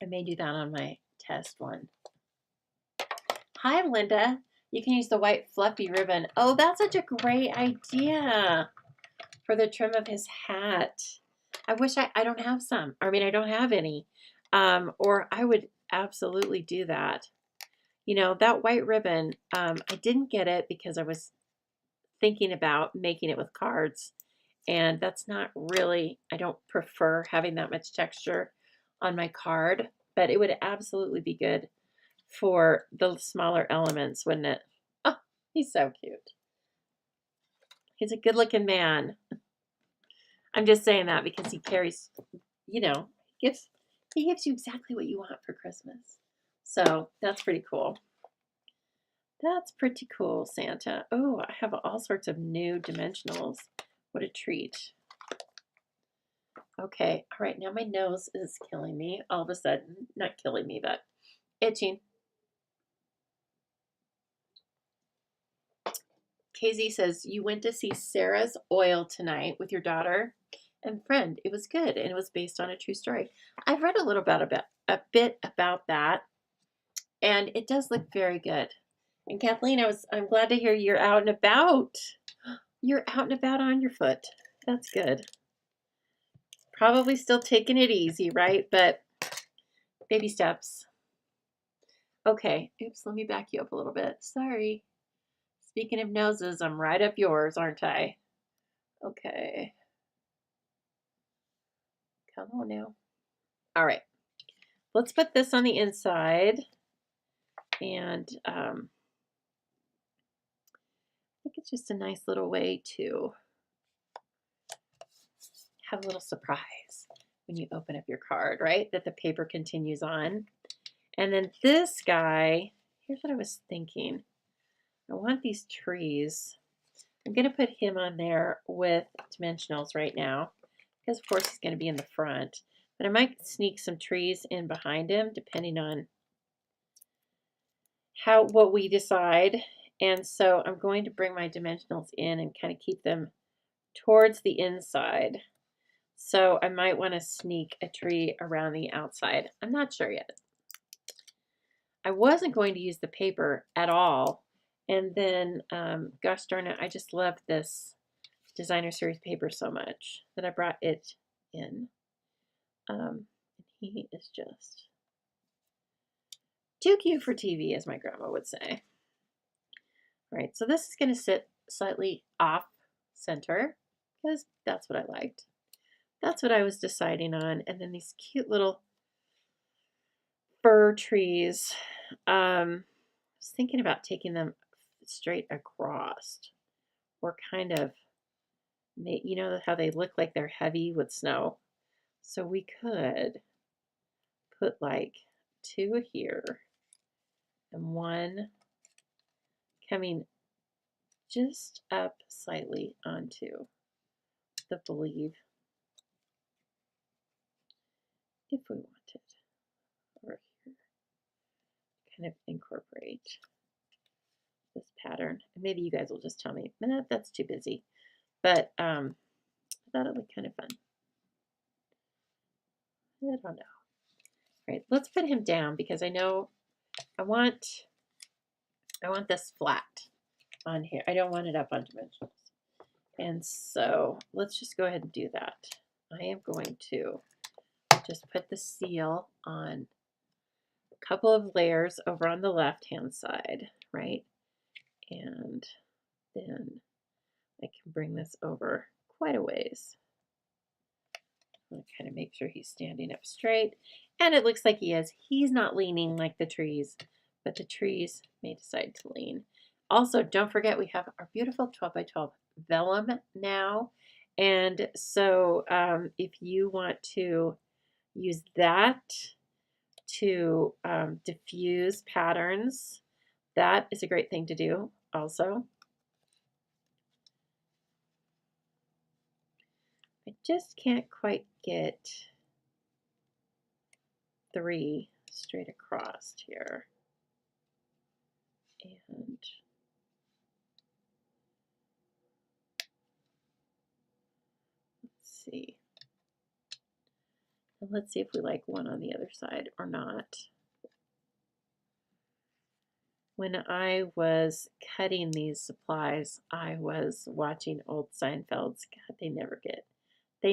A: I may do that on my test one. Hi, Linda. You can use the white fluffy ribbon. Oh, that's such a great idea for the trim of his hat. I wish I don't have some. I mean, I don't have any. Or I would absolutely do that. You know, that white ribbon, I didn't get it because I was thinking about making it with cards. And that's not really, I don't prefer having that much texture on my card. But it would absolutely be good for the smaller elements, wouldn't it? Oh, he's so cute. He's a good looking man. I'm just saying that because he carries, you know, he gives you exactly what you want for Christmas. So that's pretty cool. That's pretty cool, Santa. Oh, I have all sorts of new dimensionals. What a treat. Okay, all right, now my nose is killing me all of a sudden. Not killing me, but itching. KZ says, you went to see Sarah's Oil tonight with your daughter and friend. It was good, and it was based on a true story. I've read a bit about that, and it does look very good. And Kathleen, I'm glad to hear you're out and about. You're out and about on your foot. That's good. Probably still taking it easy, right? But baby steps. Okay. Oops, let me back you up a little bit. Sorry. Speaking of noses, I'm right up yours, aren't I? Okay. Come on now. All right. Let's put this on the inside. And I think it's just a nice little way to have a little surprise when you open up your card, right? That the paper continues on. And then this guy, here's what I was thinking. I want these trees. I'm going to put him on there with dimensionals right now because, of course, he's going to be in the front. But I might sneak some trees in behind him depending on what we decide. And so I'm going to bring my dimensionals in and kind of keep them towards the inside. So I might want to sneak a tree around the outside. I'm not sure yet. I wasn't going to use the paper at all. And then, gosh darn it, I just love this designer series paper so much that I brought it in. He is just too cute for TV, as my grandma would say. All right, so this is going to sit slightly off center because that's what I liked. That's what I was deciding on. And then these cute little fir trees. I was thinking about taking them straight across or kind of, you know how they look like they're heavy with snow. So we could put like 2 here and 1 coming just up slightly onto the sleeve if we wanted, or here, kind of incorporate this pattern. And maybe you guys will just tell me, that's too busy. But I thought it looked kind of fun. I don't know. All right, let's put him down because I know I want this flat on here. I don't want it up on dimensionals. And so let's just go ahead and do that. I am going to just put the seal on a couple of layers over on the left-hand side, right? And then I can bring this over quite a ways. I'll kind of make sure he's standing up straight. And it looks like he is. He's not leaning like the trees, but the trees may decide to lean. Also, don't forget we have our beautiful 12 by 12 vellum now. And so if you want to use that to diffuse patterns, that is a great thing to do also. I just can't quite get 3 straight across here. And let's see. And let's see if we like one on the other side or not. When I was cutting these supplies, I was watching old Seinfelds. God, they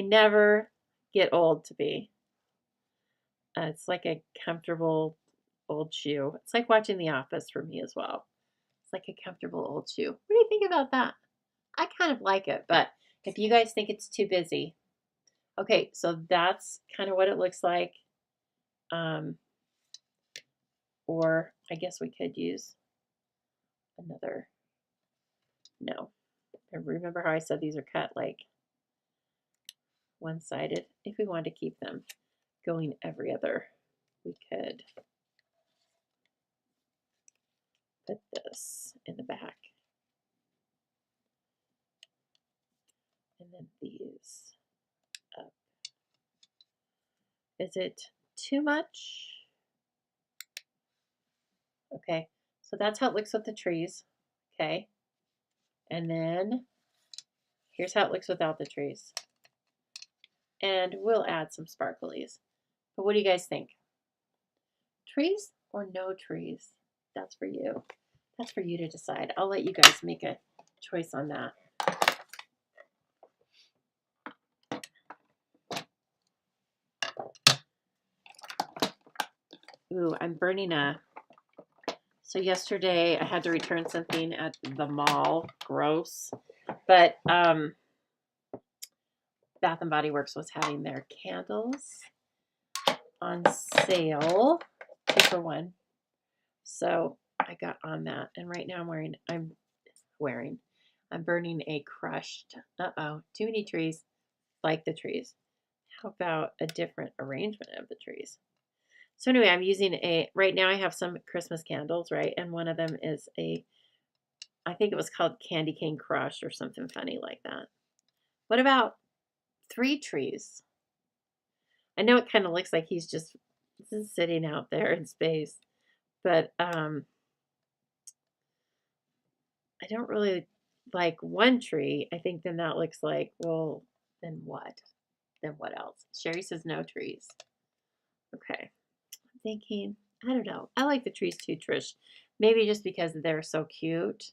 A: never get old to be. It's like a comfortable old shoe. It's like watching The Office for me as well. It's like a comfortable old shoe. What do you think about that? I kind of like it, but if you guys think it's too busy. Okay, so that's kind of what it looks like. Or I guess we could use another. No. Remember how I said these are cut like one-sided? If we wanted to keep them going every other, we could put this in the back. And then these up. Is it too much? Okay, so that's how it looks with the trees. Okay, and then here's how it looks without the trees. And we'll add some sparklies. But what do you guys think? Trees or no trees? That's for you. That's for you to decide. I'll let you guys make a choice on that. Ooh, I'm burning so yesterday I had to return something at the mall. Gross. But Bath and Body Works was having their candles on sale, 2 for 1. So I got on that, and right now I'm burning a crushed, too many trees, like the trees. How about a different arrangement of the trees? So anyway, I'm using right now I have some Christmas candles, right? And one of them is I think it was called Candy Cane Crush or something funny like that. What about 3 trees? I know it kind of looks like he's just sitting out there in space, but I don't really like 1 tree. I think then that looks like, well, then what? Then what else? Sherry says no trees. Okay. I'm thinking, I don't know. I like the trees too, Trish. Maybe just because they're so cute.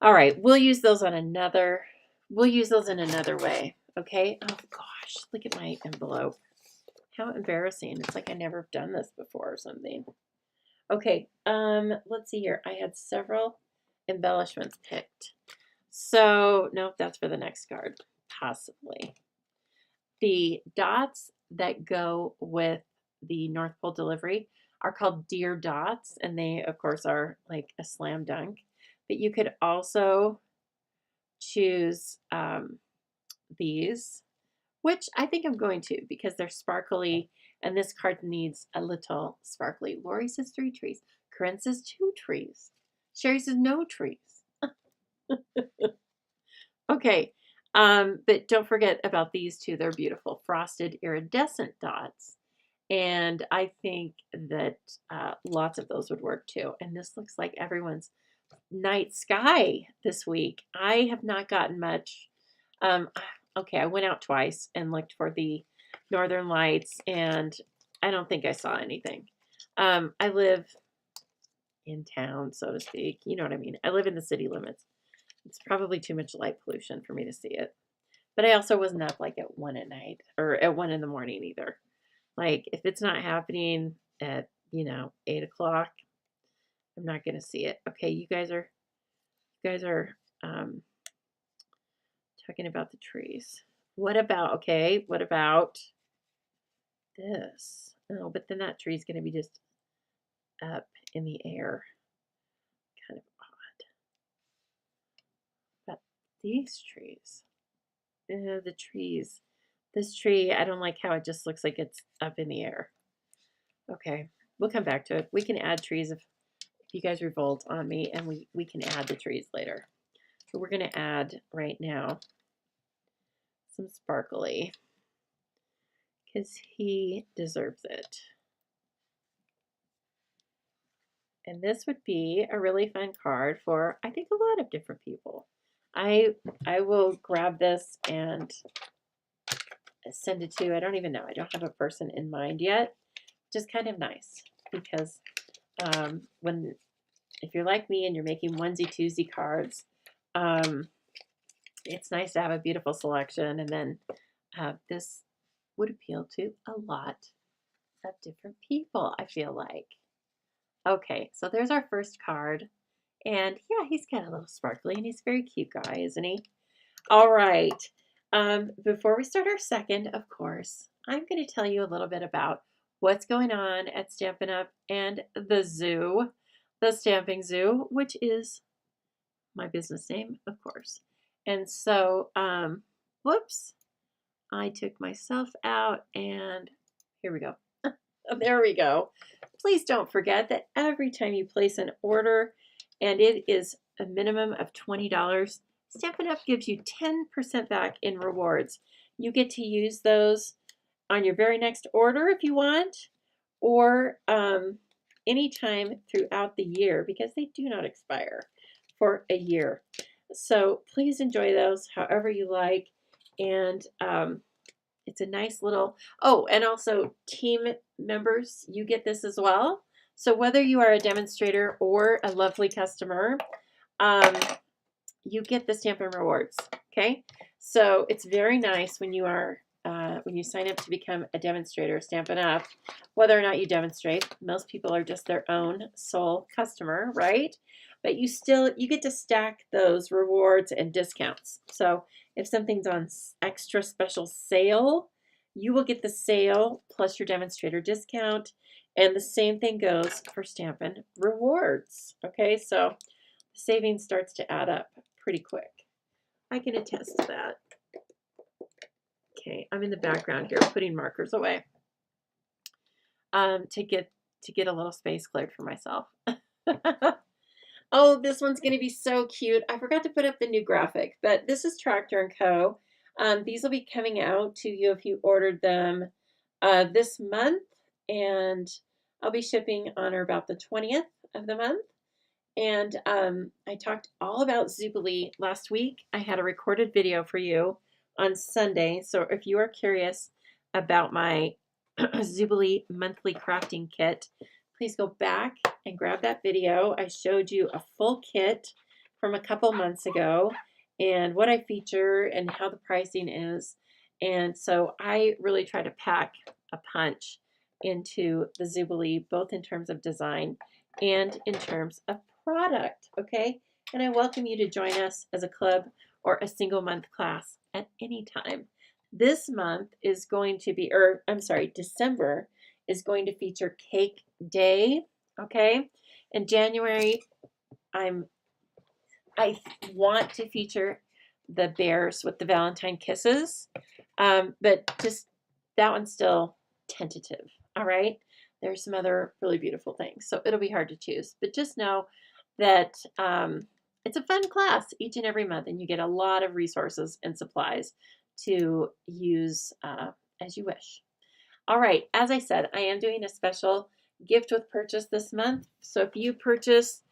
A: All right, we'll use those in another way. Okay? Oh gosh, look at my envelope. How embarrassing. It's like I never done this before or something. Okay, let's see here. I had several embellishments picked. So, no, that's for the next card, possibly. The dots that go with the North Pole delivery are called Dear Dots, and they, of course, are like a slam dunk. But you could also choose these, which I think I'm going to because they're sparkly, and this card needs a little sparkly. Lori says 3 trees. Corinne says 2 trees. Sherry says no trees. Okay, but don't forget about these 2. They're beautiful. Frosted iridescent dots. And I think that lots of those would work too. And this looks like everyone's night sky this week. I have not gotten much. Okay, I went out twice and looked for the northern lights, and I don't think I saw anything. I live in town, so to speak. You know what I mean? I live in the city limits. It's probably too much light pollution for me to see it. But I also wasn't up like at 1 at night or at 1 in the morning either. Like if it's not happening at, 8 o'clock, I'm not going to see it. Okay, you guys are talking about the trees. What about, okay, what about this? Oh, but then that tree is going to be just up in the air. Kind of odd. But these trees, the trees, this tree, I don't like how it just looks like it's up in the air. Okay, we'll come back to it. We can add trees if you guys revolt on me, and we can add the trees later. So we're going to add right now some sparkly because he deserves it. And this would be a really fun card for, I think, a lot of different people. I will grab this and send it to, I don't even know. I don't have a person in mind yet. Just kind of nice because if you're like me and you're making onesie twosie cards, it's nice to have a beautiful selection. And then this would appeal to a lot of different people, I feel like. Okay, so there's our first card. And yeah, he's got a little sparkly and he's a very cute guy, isn't he? All right. Before we start our second, of course, I'm going to tell you a little bit about what's going on at Stampin' Up! And the zoo, the Stamping Zoo, which is my business name, of course. And so, whoops, I took myself out and here we go. There we go. Please don't forget that every time you place an order and it is a minimum of $20, Stampin' Up! Gives you 10% back in rewards. You get to use those on your very next order if you want, or anytime throughout the year because they do not expire for a year. So please enjoy those however you like. And it's a nice little, oh, and also team members, you get this as well. So whether you are a demonstrator or a lovely customer, you get the Stampin' Rewards, okay? So it's very nice when you are, when you sign up to become a demonstrator, Stampin' Up, whether or not you demonstrate. Most people are just their own sole customer, right? But you get to stack those rewards and discounts. So if something's on extra special sale, you will get the sale plus your demonstrator discount. And the same thing goes for Stampin' Rewards, okay? So the savings starts to add up pretty quick. I can attest to that. Okay, I'm in the background here putting markers away to get a little space cleared for myself. Oh, this one's going to be so cute. I forgot to put up the new graphic, but this is Tractor & Co. These will be coming out to you if you ordered them this month, and I'll be shipping on or about the 20th of the month. And I talked all about Zubilee last week. I had a recorded video for you on Sunday. So if you are curious about my Zubilee monthly crafting kit, please go back and grab that video. I showed you a full kit from a couple months ago and what I feature and how the pricing is. And so I really try to pack a punch into the Zubilee, both in terms of design and in terms of product, okay? And I welcome you to join us as a club or a single month class at any time. This month is going to be, or I'm sorry, December is going to feature Cake Day, okay? In January, I want to feature the bears with the Valentine kisses, but just that one's still tentative, all right? There's some other really beautiful things, so it'll be hard to choose, but just know that it's a fun class each and every month, and you get a lot of resources and supplies to use as you wish. All right, as I said, I am doing a special gift with purchase this month. So if you purchase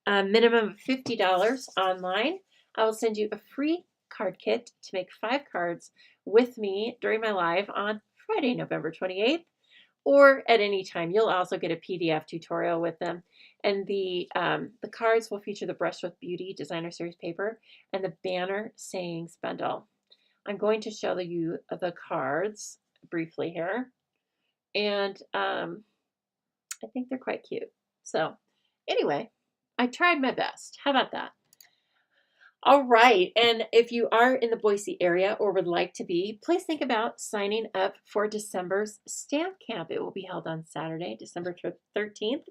A: a minimum of $50 online, I will send you a free card kit to make 5 cards with me during my live on Friday, November 28th, or at any time. You'll also get a PDF tutorial with them. And the cards will feature the Brush with Beauty Designer Series paper and the Banner Sayings bundle. I'm going to show you the cards briefly here. And I think they're quite cute. So anyway, I tried my best. How about that? All right. And if you are in the Boise area or would like to be, please think about signing up for December's Stamp Camp. It will be held on Saturday, December 13th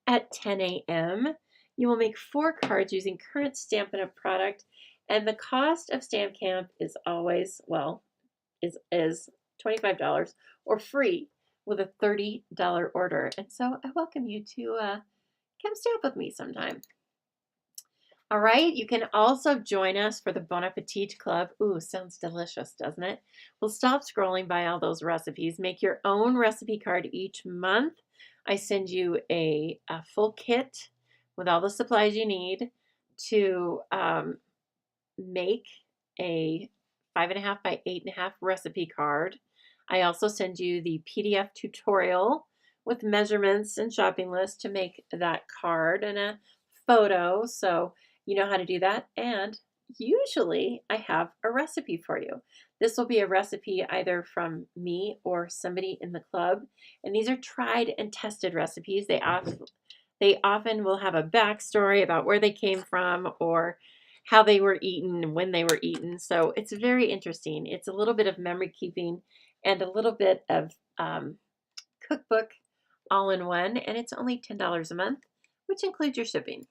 A: at 10 a.m. You will make 4 cards using current Stampin' Up! Product, and the cost of Stamp Camp is always, well, is $25 or free with a $30 order. And so I welcome you to come stamp with me sometime. All right, you can also join us for the Bon Appetit Club. Ooh, sounds delicious, doesn't it? We'll stop scrolling by all those recipes. Make your own recipe card each month. I send you a full kit with all the supplies you need to make a 5.5 by 8.5 recipe card. I also send you the PDF tutorial with measurements and shopping list to make that card and a photo, so you know how to do that. And usually I have a recipe for you. This will be a recipe either from me or somebody in the club, and these are tried and tested recipes. They often will have a backstory about where they came from or how they were eaten and when they were eaten. So it's very interesting. It's a little bit of memory keeping and a little bit of cookbook all in one, and it's only $10 a month, which includes your shipping.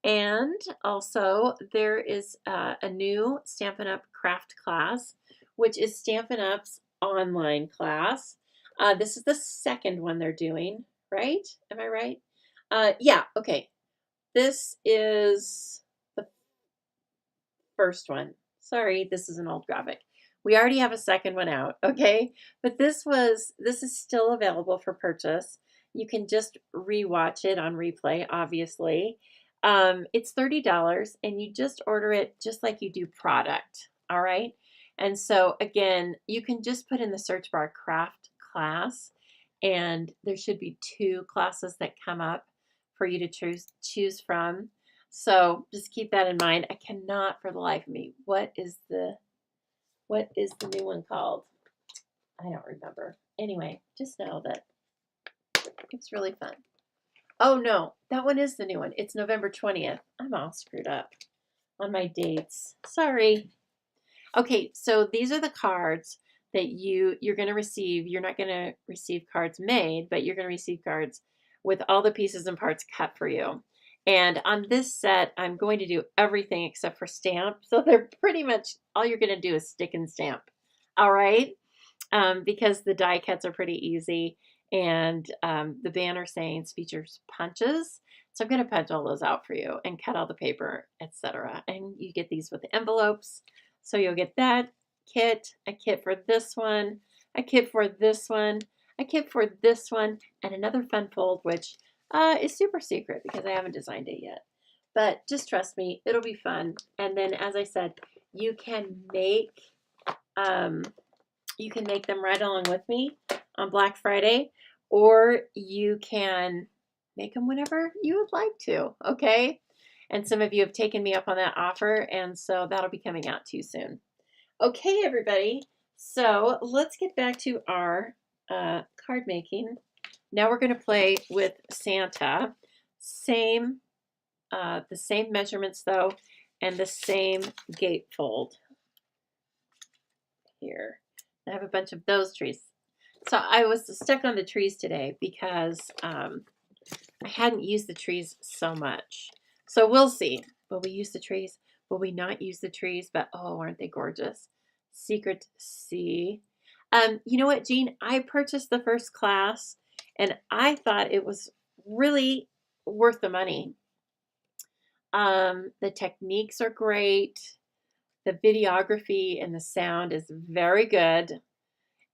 A: And also there is a new Stampin' Up! Craft class, which is Stampin' Up's online class. This is the second one they're doing, right? Am I right? Yeah, okay. This is the first one. Sorry, this is an old graphic. We already have a second one out, okay? But this is still available for purchase. You can just rewatch it on replay, obviously. It's $30 and you just order it just like you do product, all right? And so again, you can just put in the search bar craft class, and there should be 2 classes that come up for you to choose from. So just keep that in mind. I cannot for the life of me. What is the new one called? I don't remember. Anyway, just know that it's really fun. Oh no, that one is the new one. It's November 20th. I'm all screwed up on my dates. Sorry. Okay, so these are the cards that you're going to receive. You're not going to receive cards made, but you're going to receive cards with all the pieces and parts cut for you. And on this set, I'm going to do everything except for stamp. So they're pretty much, all you're going to do is stick and stamp. All right? Because the die cuts are pretty easy. And the banner sayings features punches. So I'm going to punch all those out for you and cut all the paper, etc. And you get these with envelopes. So you'll get that kit, a kit for this one, a kit for this one, a kit for this one, and another fun fold, which is super secret because I haven't designed it yet. But just trust me, it'll be fun. And then, as I said, you can make them right along with me on Black Friday, or you can make them whenever you would like to, okay? And some of you have taken me up on that offer, and so that'll be coming out too soon. Okay, everybody, so let's get back to our card making. Now we're going to play with Santa. The same measurements, though, and the same gatefold here. I have a bunch of those trees. So I was stuck on the trees today because I hadn't used the trees so much. So we'll see. Will we use the trees? Will we not use the trees? But oh, aren't they gorgeous? Secret C. You know what, Jean? I purchased the first class and I thought it was really worth the money. The techniques are great. The videography and the sound is very good.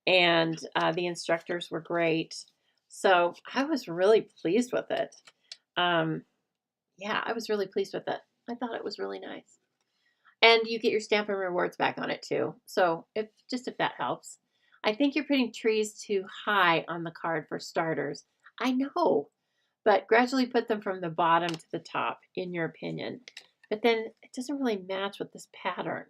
A: And the instructors were great. So I was really pleased with it. Yeah, I was really pleased with it. I thought it was really nice. And you get your Stampin' Rewards back on it too. So if that helps. I think you're putting trees too high on the card for starters. I know, but gradually put them from the bottom to the top, in your opinion. But then it doesn't really match with this pattern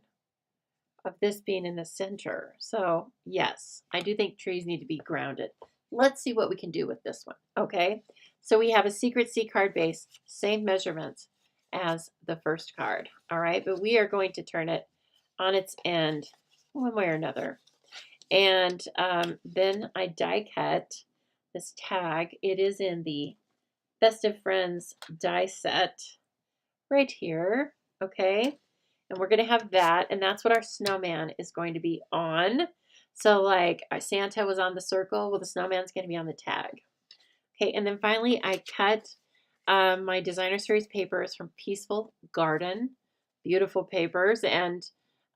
A: of this being in the center. So yes, I do think trees need to be grounded. Let's see what we can do with this one, okay? So we have a Secret C card base, same measurements, as the first card. All right, but we are going to turn it on its end one way or another. And then I die cut this tag. It is in the Festive Friends die set right here. Okay, and we're going to have that, and that's what our snowman is going to be on. So like Santa was on the circle, well, the snowman's going to be on the tag. Okay, and then finally I cut my designer series papers from Peaceful Garden. Beautiful papers, and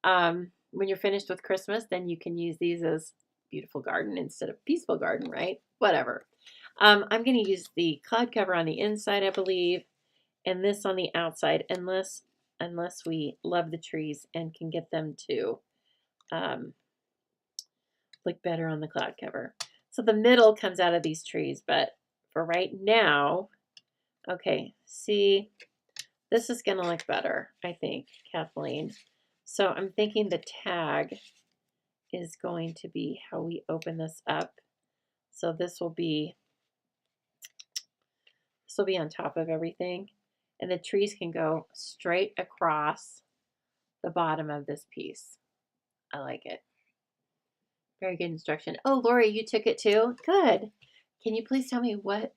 A: when you're finished with Christmas, then you can use these as Beautiful Garden instead of Peaceful Garden, right? Whatever. I'm going to use the cloud cover on the inside, I believe, and this on the outside, unless we love the trees and can get them to look better on the cloud cover. So the middle comes out of these trees, but for right now, okay, see, this is going to look better, I think, Kathleen. So I'm thinking the tag is going to be how we open this up. So this will be on top of everything. And the trees can go straight across the bottom of this piece. I like it. Very good instruction. Oh, Lori, you took it too? Good. Can you please tell me what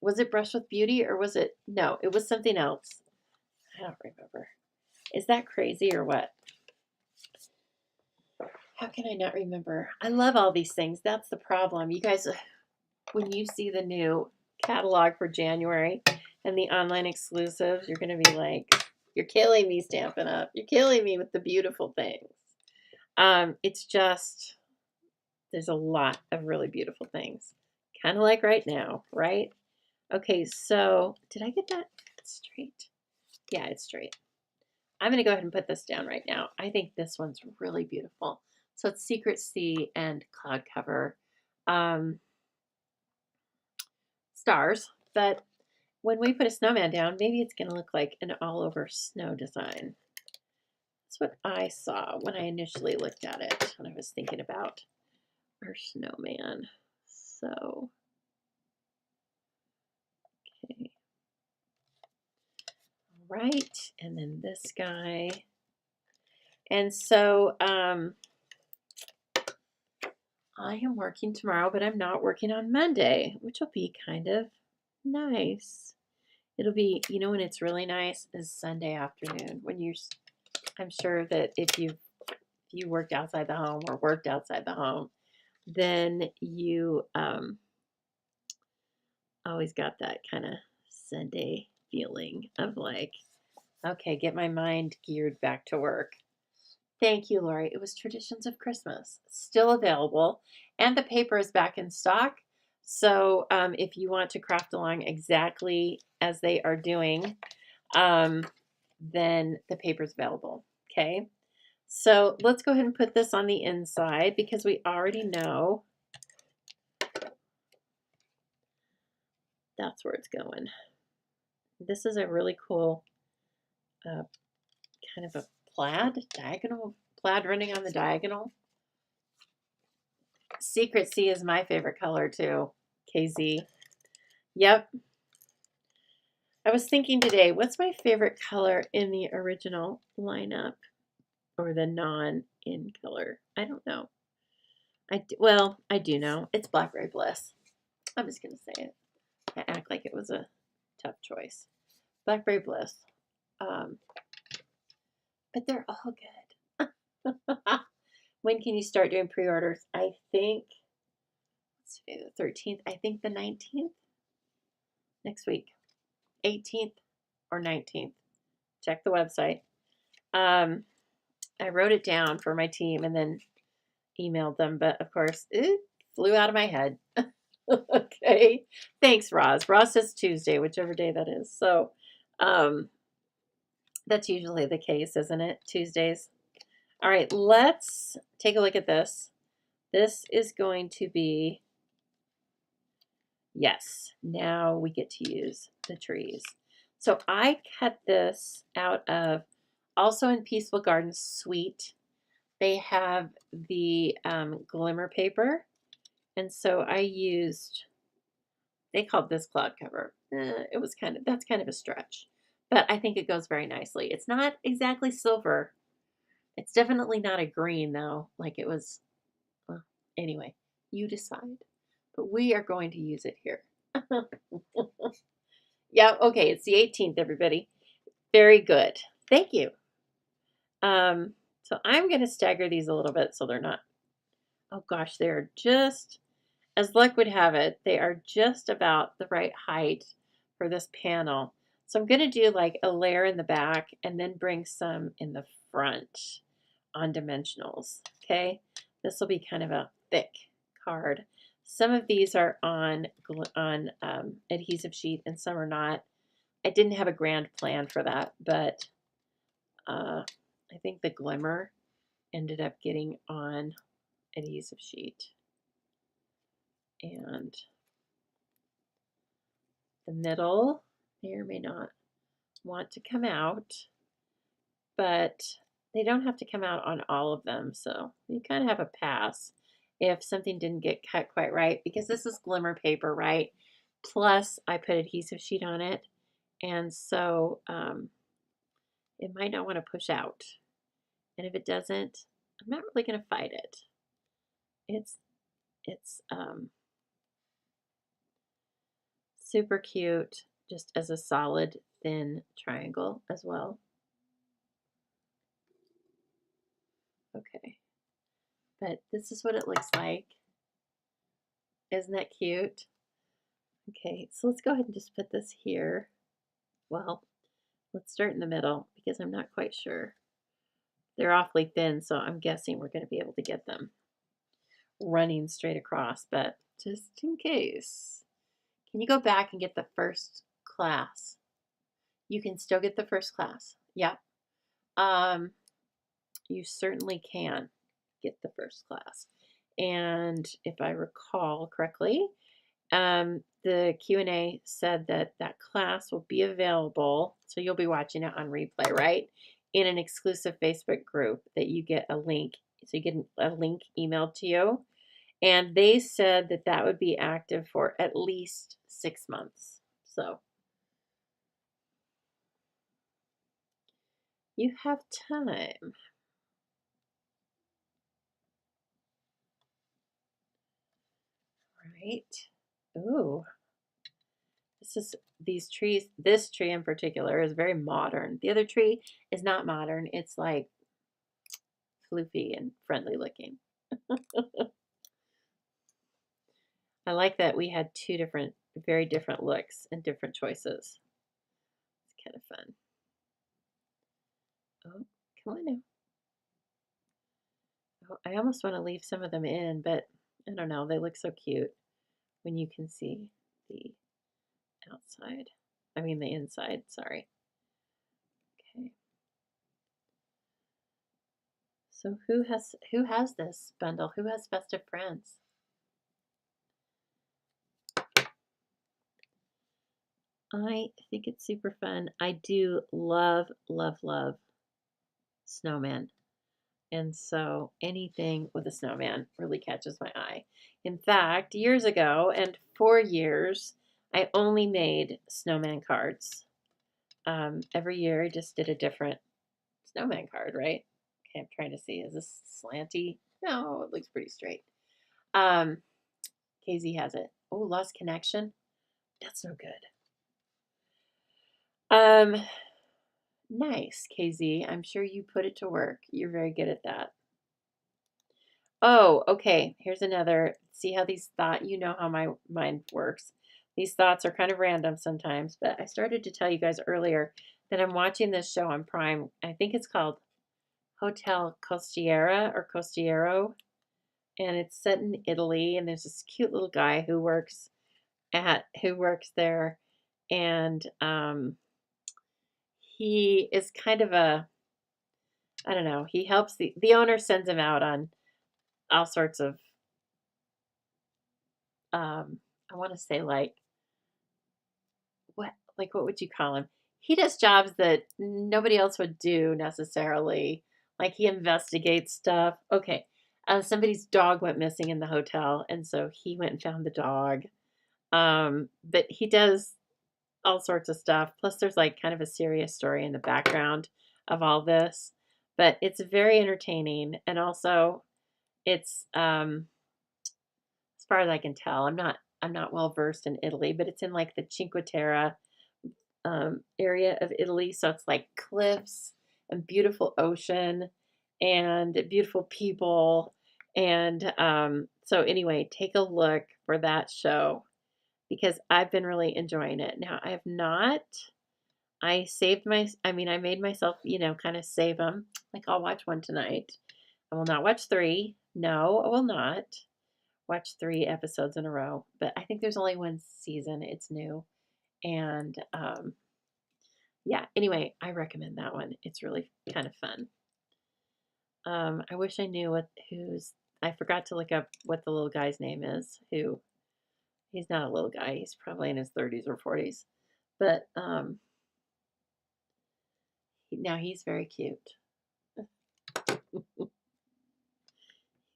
A: was it Brush with Beauty or was it, no, it was something else. I don't remember. Is that crazy or what? How can I not remember? I love all these things. That's the problem. You guys, when you see the new catalog for January and the online exclusives, you're going to be like, you're killing me, Stampin' Up. You're killing me with the beautiful things. It's just, there's a lot of really beautiful things. Kind of like right now, right? Okay, so did I get that straight? Yeah, it's straight. I'm going to go ahead and put this down right now. I think this one's really beautiful. So it's Secret Sea and cloud cover stars. But when we put a snowman down, maybe it's going to look like an all over snow design. That's what I saw when I initially looked at it, when I was thinking about our snowman. So, okay. All right. And then this guy. And so, I am working tomorrow, but I'm not working on Monday, which will be kind of nice. It'll be, you know, when it's really nice is Sunday afternoon when I'm sure that if you worked outside the home or worked outside the home, then you always got that kind of Sunday feeling of like, okay, get my mind geared back to work. Thank you, Lori. It was Traditions of Christmas. Still available. And the paper is back in stock. So if you want to craft along exactly as they are doing, then the paper is available. Okay. So let's go ahead and put this on the inside because we already know that's where it's going. This is a really cool kind of a plaid running on the diagonal. Secret Sea is my favorite color too, KZ. Yep. I was thinking today, what's my favorite color in the original lineup or the non-in color? I don't know. I do know. It's Blackberry Bliss. I'm just going to say it. I act like it was a tough choice. Blackberry Bliss. But they're all good. When can you start doing pre-orders? I think, let's see, the 13th. I think the 19th. Next week. 18th or 19th. Check the website. I wrote it down for my team and then emailed them, but of course it flew out of my head. Okay. Thanks, Roz. Roz says Tuesday, whichever day that is. So that's usually the case, isn't it? Tuesdays. All right, let's take a look at this. This is going to be, yes, now we get to use the trees. So I cut this out of, also in Peaceful Garden Sweet, they have the glimmer paper. And so I used, they called this cloud cover. That's kind of a stretch. but I think it goes very nicely. It's not exactly silver. It's definitely not a green though, like it was. Well, anyway, you decide. But we are going to use it here. Yeah, okay, it's the 18th, everybody. Very good. Thank you. So I'm going to stagger these a little bit so they're not, oh gosh, they're just, as luck would have it, they are just about the right height for this panel. So I'm going to do like a layer in the back and then bring some in the front on dimensionals. Okay, this will be kind of a thick card. Some of these are on adhesive sheet and some are not. I didn't have a grand plan for that, but I think the glimmer ended up getting on adhesive sheet. And the middle may or may not want to come out, but they don't have to come out on all of them. So you kind of have a pass if something didn't get cut quite right, because this is glimmer paper, right? Plus I put adhesive sheet on it. And so it might not want to push out. And if it doesn't, I'm not really going to fight it. It's super cute just as a solid thin triangle as well. Okay, but this is what it looks like. Isn't that cute? Okay, so let's go ahead and just put this here. Well, let's start in the middle because I'm not quite sure. They're awfully thin, so I'm guessing we're going to be able to get them running straight across, but just in case. Can you go back and get the first class? You can still get the first class. Yeah. You certainly can get the first class. And if I recall correctly, the Q&A said that that class will be available, so you'll be watching it on replay, right? In an exclusive Facebook group that you get a link. So you get a link emailed to you. And they said that that would be active for at least 6 months. So you have time. Right. Ooh. These trees, this tree in particular is very modern. The other tree is not modern. It's like floofy and friendly looking. I like that we had two different, very different looks and different choices. It's kind of fun. Oh, come on now. Oh, I almost want to leave some of them in, but I don't know. They look so cute when you can see the outside. I mean the inside, sorry. Okay. So who has this bundle? Who has Festive Friends? I think it's super fun. I do love, love, love snowmen. And so anything with a snowman really catches my eye. In fact, years ago, and for years, I only made snowman cards. Every year I just did a different snowman card, right? Okay, I'm trying to see. Is this slanty? No, it looks pretty straight. KZ has it. Oh, lost connection. That's no good. Nice, KZ. I'm sure you put it to work. You're very good at that. Oh, okay. Here's another. See how these thoughts, you know how my mind works. These thoughts are kind of random sometimes, but I started to tell you guys earlier that I'm watching this show on Prime. I think it's called Hotel Costiera or Costiero, and it's set in Italy, and there's this cute little guy who works there, and he is kind of a, I don't know, he helps the owner sends him out on all sorts of I want to say like what would you call him? He does jobs that nobody else would do necessarily. Like he investigates stuff. Okay. Somebody's dog went missing in the hotel, and so he went and found the dog. But he does all sorts of stuff. Plus, there's like kind of a serious story in the background of all this, but it's very entertaining. And also, it's as far as I can tell, I'm not well versed in Italy, but it's in like the Cinque Terre area of Italy. So it's like cliffs and beautiful ocean and beautiful people. And so, anyway, take a look for that show because I've been really enjoying it. Now, I have not. I made myself, kind of save them. Like, I'll watch one tonight. I will not watch three. No, I will not watch 3 episodes in a row. But I think there's only one season. It's new. And yeah, anyway, I recommend that one. It's really kind of fun. I wish I knew I forgot to look up what the little guy's name is. He's not a little guy. He's probably in his 30s or 40s. But now he's very cute.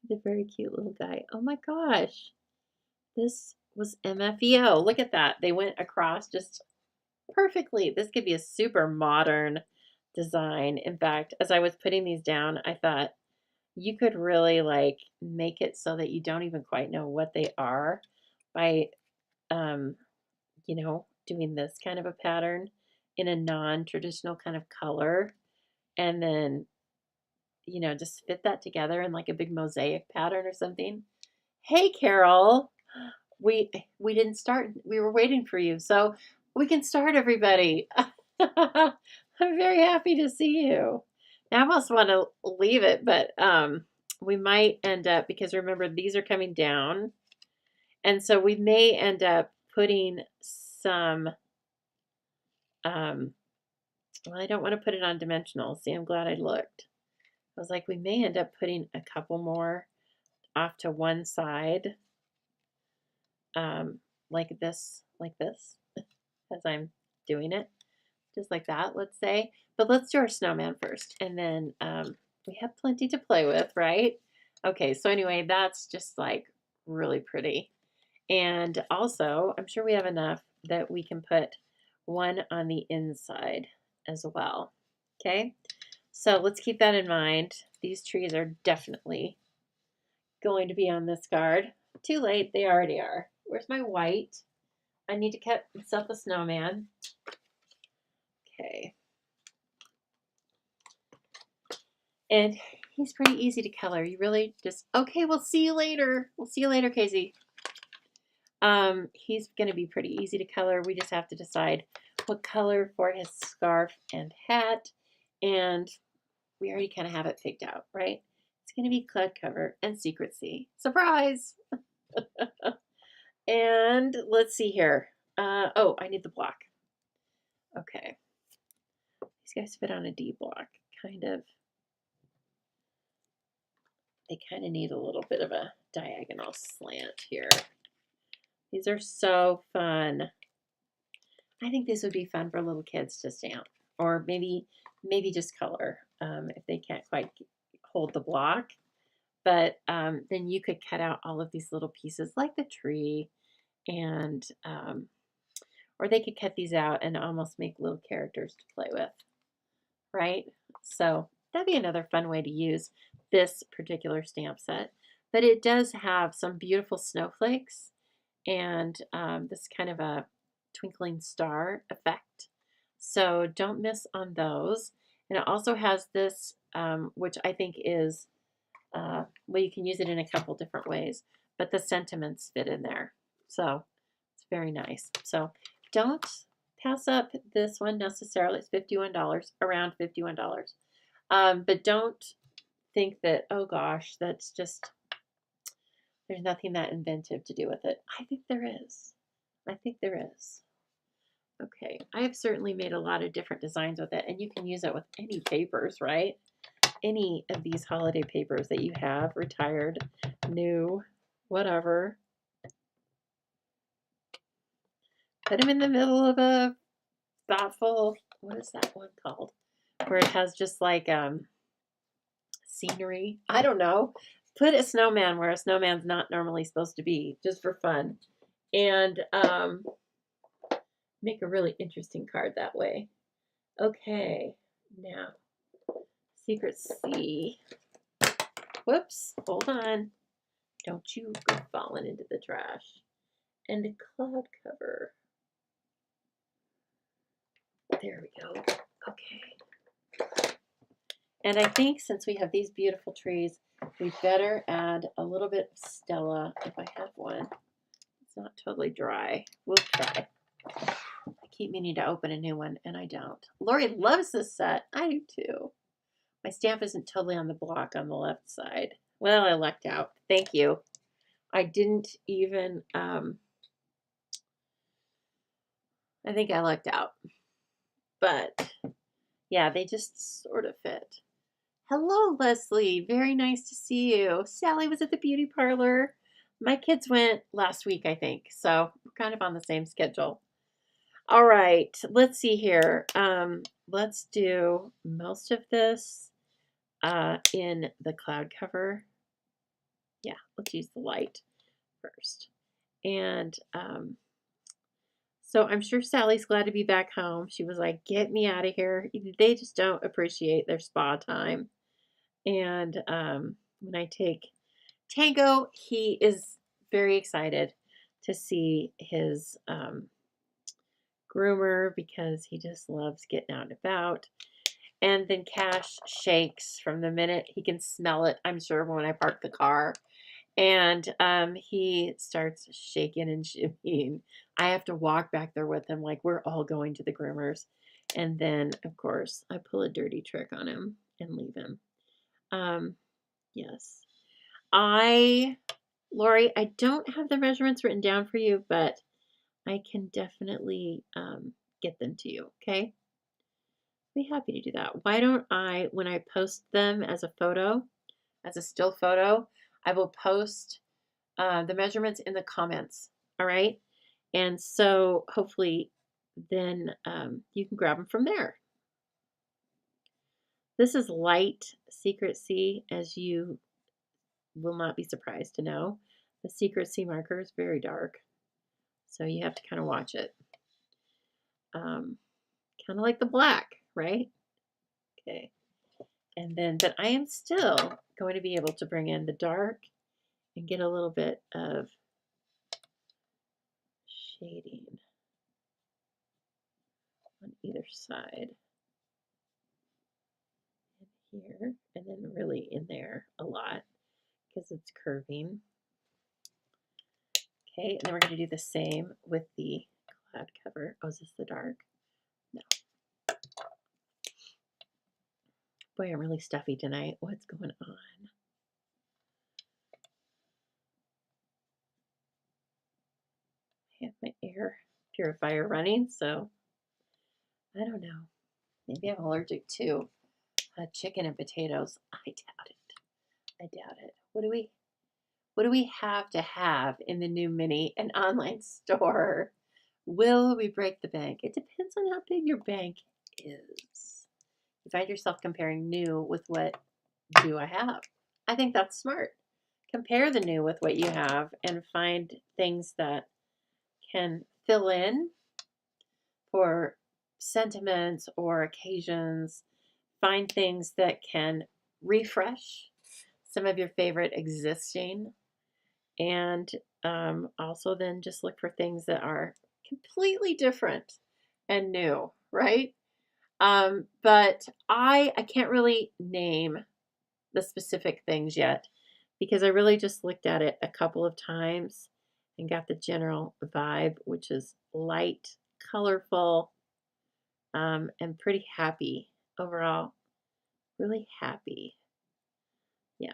A: He's a very cute little guy. Oh my gosh. This was MFEO. Look at that. They went across just perfectly. This could be a super modern design. In fact, as I was putting these down, I thought you could really like make it so that you don't even quite know what they are by doing this kind of a pattern in a non-traditional kind of color and then just fit that together in like a big mosaic pattern or something. Hey Carol, we didn't start. We were waiting for you. So we can start, everybody. I'm very happy to see you. Now, I almost want to leave it, but we might end up, because remember, these are coming down. And so we may end up putting some, well, I don't want to put it on dimensional. See, I'm glad I looked. I was like, we may end up putting a couple more off to one side, like this, as I'm doing it, just like that, let's say. But let's do our snowman first, and then we have plenty to play with, right? Okay, so anyway, that's just like really pretty. And also, I'm sure we have enough that we can put one on the inside as well. Okay, so let's keep that in mind. These trees are definitely going to be on this card. Too late, they already are. Where's my white? I need to cut myself a snowman. Okay. And he's pretty easy to color. You really just, okay, we'll see you later. We'll see you later, Casey. He's going to be pretty easy to color. We just have to decide what color for his scarf and hat. And we already kind of have it picked out, right? It's going to be cloud cover and secrecy. Surprise! And let's see here. Oh, I need the block. Okay. These guys fit on a D block, kind of. They kind of need a little bit of a diagonal slant here. These are so fun. I think this would be fun for little kids to stamp, or maybe just color if they can't quite hold the block. But then you could cut out all of these little pieces like the tree, and or they could cut these out and almost make little characters to play with, right? So that'd be another fun way to use this particular stamp set. But it does have some beautiful snowflakes and this kind of a twinkling star effect. So don't miss on those. And it also has this, which I think is, well, you can use it in a couple different ways, but the sentiments fit in there. So it's very nice. So don't pass up this one necessarily. It's $51, around $51. But don't think that, oh gosh, that's just, there's nothing that inventive to do with it. I think there is. I think there is. Okay, I have certainly made a lot of different designs with it, and you can use it with any papers, right? Any of these holiday papers that you have, retired, new, whatever. Put them in the middle of a thoughtful, what is that one called? Where it has just like scenery. I don't know. Put a snowman where a snowman's not normally supposed to be, just for fun. And make a really interesting card that way. Okay, now, Secret C. Whoops, hold on. Don't you go falling into the trash. And a cloud cover. There we go. Okay. And I think since we have these beautiful trees, we better add a little bit of Stella if I have one. It's not totally dry. We'll try. I keep meaning to open a new one, and I don't. Lori loves this set. I do too. My stamp isn't totally on the block on the left side. Well, I lucked out. Thank you. I didn't even, I think I lucked out. But, yeah, they just sort of fit. Hello, Leslie. Very nice to see you. Sally was at the beauty parlor. My kids went last week, I think. So, we're kind of on the same schedule. All right, let's see here. Let's do most of this in the cloud cover. Yeah, let's use the light first. And so I'm sure Sally's glad to be back home. She was like, get me out of here. They just don't appreciate their spa time. And when I take Tango, he is very excited to see his groomer because he just loves getting out and about. And then Cash shakes from the minute he can smell it, I'm sure, when I park the car. And he starts shaking and shimmying. I have to walk back there with him like we're all going to the groomers. And then, of course, I pull a dirty trick on him and leave him. Yes. Lori, I don't have the measurements written down for you, but I can definitely get them to you, okay? Be happy to do that. Why don't I, when I post them as a photo, as a still photo, I will post the measurements in the comments, all right? And so hopefully then you can grab them from there. This is light Secret C, as you will not be surprised to know. The Secret C marker is very dark, so you have to kind of watch it. Kind of like the black, right? Okay. And then, but I am still going to be able to bring in the dark and get a little bit of shading on either side. And here, and then really in there a lot because it's curving. Okay, and then we're going to do the same with the cloud cover. Oh, is this the dark? No. Boy, I'm really stuffy tonight. What's going on? I have my air purifier running, so I don't know. Maybe I'm allergic to chicken and potatoes. I doubt it. I doubt it. What do we have to have in the new mini and online store? Will we break the bank? It depends on how big your bank is. You find yourself comparing new with what do I have? I think that's smart. Compare the new with what you have and find things that can fill in for sentiments or occasions. Find things that can refresh some of your favorite existing, and also then just look for things that are completely different and new, right? But I can't really name the specific things yet because I really just looked at it a couple of times and got the general vibe, which is light, colorful, and pretty happy overall. Really happy. Yeah.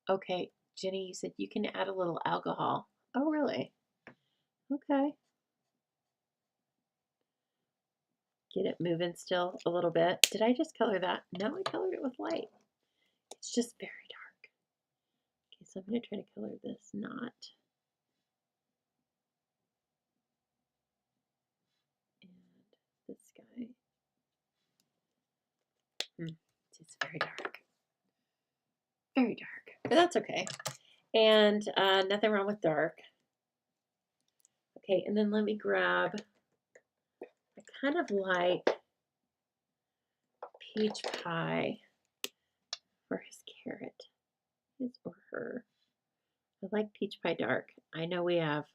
A: Okay, Jenny, you said you can add a little alcohol. Oh, really? Okay. Get it moving still a little bit. Did I just color that? No, I colored it with light. It's just very dark. Okay, so I'm going to try to color this knot. And this guy. It's very dark. very dark, but that's okay. And nothing wrong with dark. Okay, and then let me grab, I kind of like peach pie for his carrot, his or her. I like peach pie dark. I know we have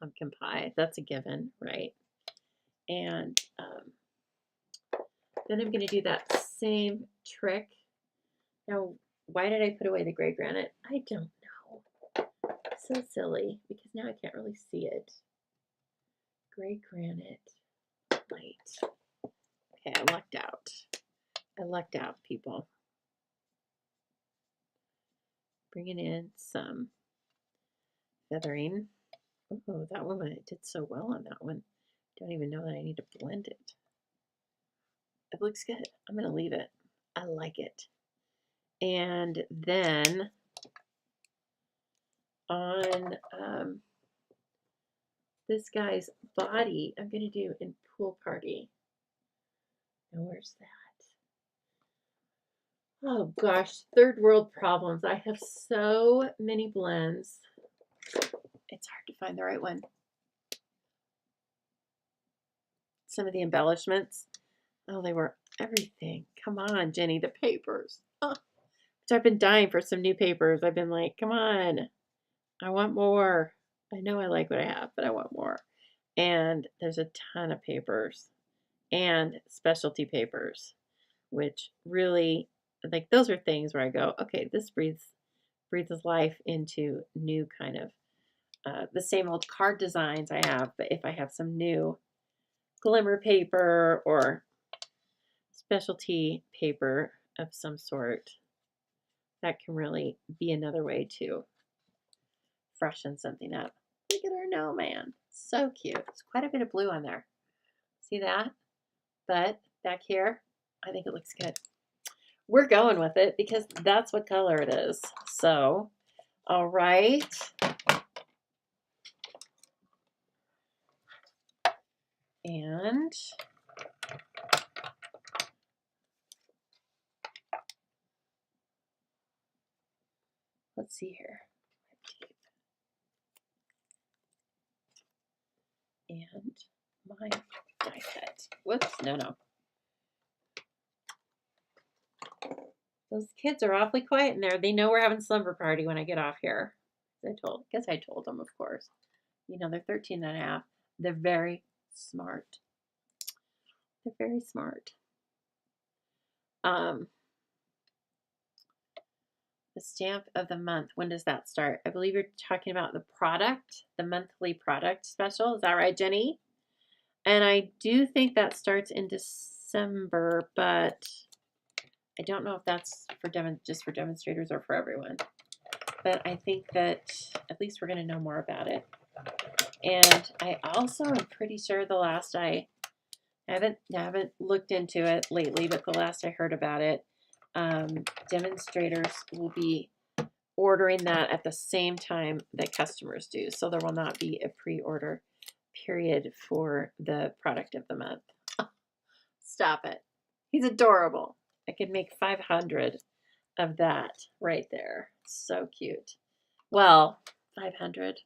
A: pumpkin pie. That's a given, right? And then I'm going to do that same trick. Now, why did I put away the gray granite? I don't know. So silly, because now I can't really see it. Gray granite, light. Okay, I lucked out. I lucked out, people. Bringing in some feathering. Oh, that one, I did so well on that one. Don't even know that I need to blend it. It looks good. I'm going to leave it. I like it. And then on this guy's body, I'm going to do in Pool Party. Now, where's that? Oh gosh, third world problems. I have so many blends. It's hard to find the right one. Some of the embellishments. Oh, they were everything. Come on, Jenny, the papers. Oh. So I've been dying for some new papers. I've been like, come on, I want more. I know I like what I have, but I want more. And there's a ton of papers and specialty papers, which really, like, those are things where I go, okay, this breathes life into new kind of the same old card designs I have, but if I have some new glimmer paper or specialty paper of some sort, that can really be another way to freshen something up. Look at our snowman. So cute. There's quite a bit of blue on there. See that? But back here, I think it looks good. We're going with it because that's what color it is. So, all right. And let's see here. And my die cut. Whoops, no. Those kids are awfully quiet in there. They know we're having slumber party when I get off here. I told them, of course. You know, they're 13 and a half. They're very smart. They're very smart. The stamp of the month. When does that start? I believe you're talking about the product, the monthly product special. Is that right, Jenny? And I do think that starts in December, but I don't know if that's for just for demonstrators or for everyone. But I think that at least we're going to know more about it. And I also am pretty sure the last I haven't looked into it lately, but the last I heard about it, demonstrators will be ordering that at the same time that customers do. So there will not be a pre-order period for the product of the month. Stop it. He's adorable. I could make 500 of that right there. So cute. Well, 500.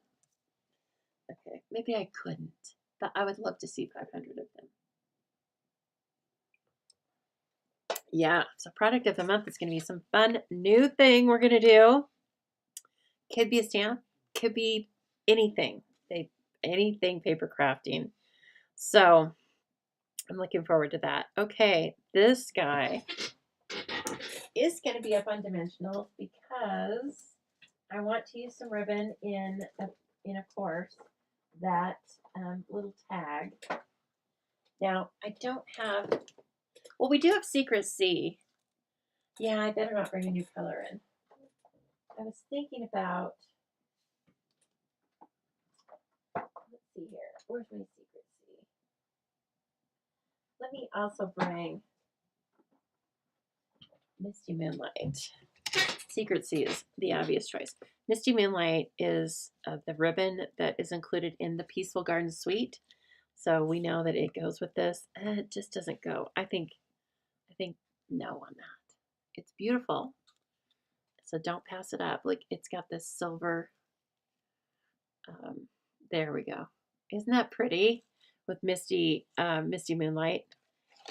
A: Okay, maybe I couldn't, but I would love to see 500 of them. Yeah, so product of the month is going to be some fun new thing we're going to do. Could be a stamp, could be anything. Anything paper crafting. So I'm looking forward to that. Okay, this guy is going to be up on dimensional because I want to use some ribbon in of course, that little tag. Now, I don't have, well, we do have Secret C. Yeah, I better not bring a new color in. I was thinking about, let's see here. Where's my Secret C? Let me also bring Misty Moonlight. Secret C is the obvious choice. Misty Moonlight is the ribbon that is included in the Peaceful Garden Suite. So we know that it goes with this. It just doesn't go. I think no on that. It's beautiful. So don't pass it up. Like it's got this silver. There we go. Isn't that pretty with misty moonlight?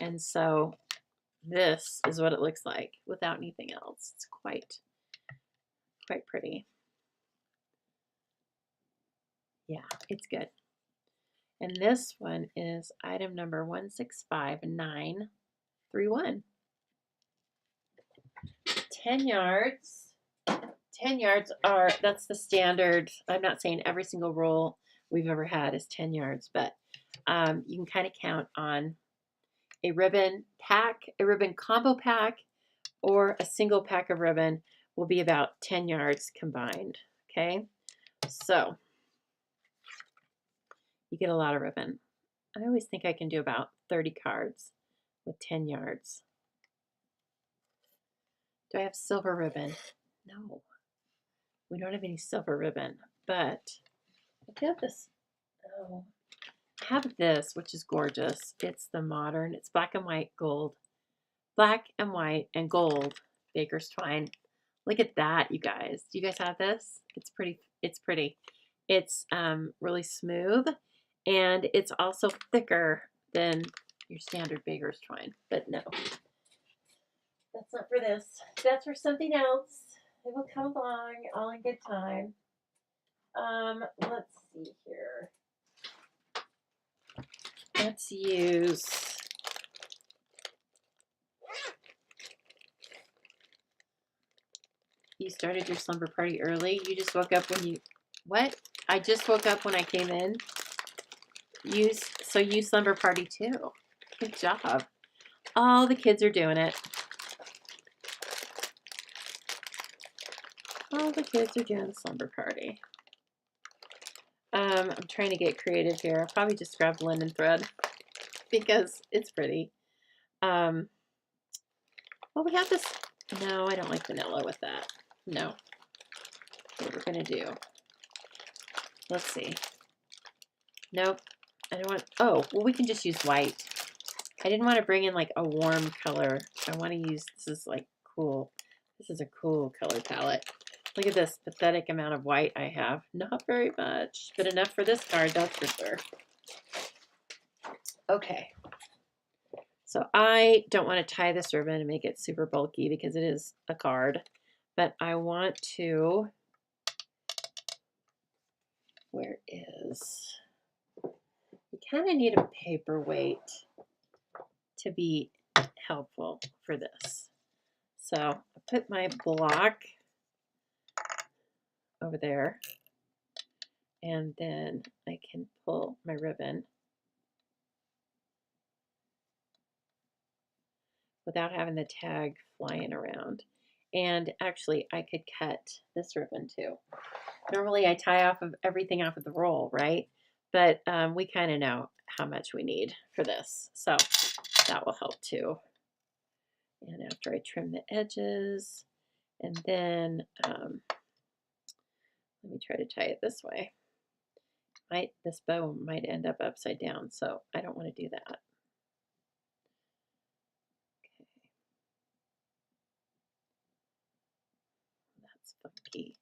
A: And so this is what it looks like without anything else. It's quite pretty. Yeah, it's good. And this one is item number 165931. 10 yards. 10 yards that's the standard. I'm not saying every single roll we've ever had is 10 yards, but you can kind of count on a ribbon pack, a ribbon combo pack, or a single pack of ribbon will be about 10 yards combined. Okay, so you get a lot of ribbon. I always think I can do about 30 cards with 10 yards. Do I have silver ribbon? No, we don't have any silver ribbon, but I do have this. Oh, I have this, which is gorgeous. It's the modern, it's black and white gold. Black and white and gold baker's twine. Look at that, you guys. Do you guys have this? It's pretty. It's pretty. It's really smooth, and it's also thicker than your standard baker's twine. But no, that's not for this. That's for something else. It will come along all in good time. Let's see here. Let's use. You started your slumber party early. You just woke up when you. What? I just woke up when I came in. You slumber party too. Good job. All the kids are doing it. All the kids are doing the slumber party. I'm trying to get creative here. I'll probably just grab linen thread because it's pretty. Well, we have this. No, I don't like vanilla with that. No. What we're going to do. Let's see. Nope. I don't want. Oh, well, we can just use white. I didn't want to bring in like a warm color. I want to use. This is like cool. This is a cool color palette. Look at this pathetic amount of white I have. Not very much, but enough for this card, that's for sure. Okay. So I don't want to tie this ribbon and make it super bulky because it is a card, but I want to, where is, you kind of need a paperweight to be helpful for this. So I put my block over there, and then I can pull my ribbon without having the tag flying around. And actually, I could cut this ribbon too. Normally, I tie everything off of the roll, right? But we kind of know how much we need for this, so that will help too. And after I trim the edges, and then let me try to tie it this way. This bow might end up upside down, so I don't want to do that. Okay. That's funky.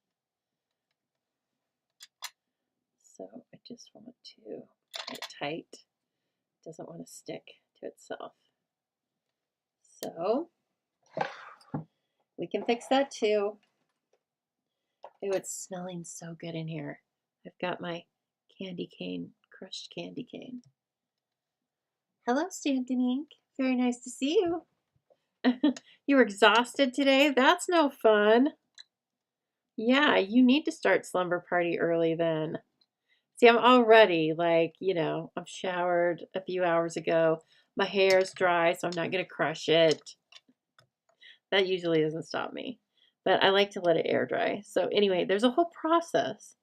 A: So I just want to tie it tight. It doesn't want to stick to itself. So we can fix that too. Oh, it's smelling so good in here. I've got my candy cane, crushed candy cane. Hello, Stampin' Ink. Very nice to see you. You were exhausted today? That's no fun. Yeah, you need to start slumber party early then. See, I'm already like, I'm showered a few hours ago. My hair's dry, so I'm not going to crush it. That usually doesn't stop me. But I like to let it air dry. So anyway, there's a whole process.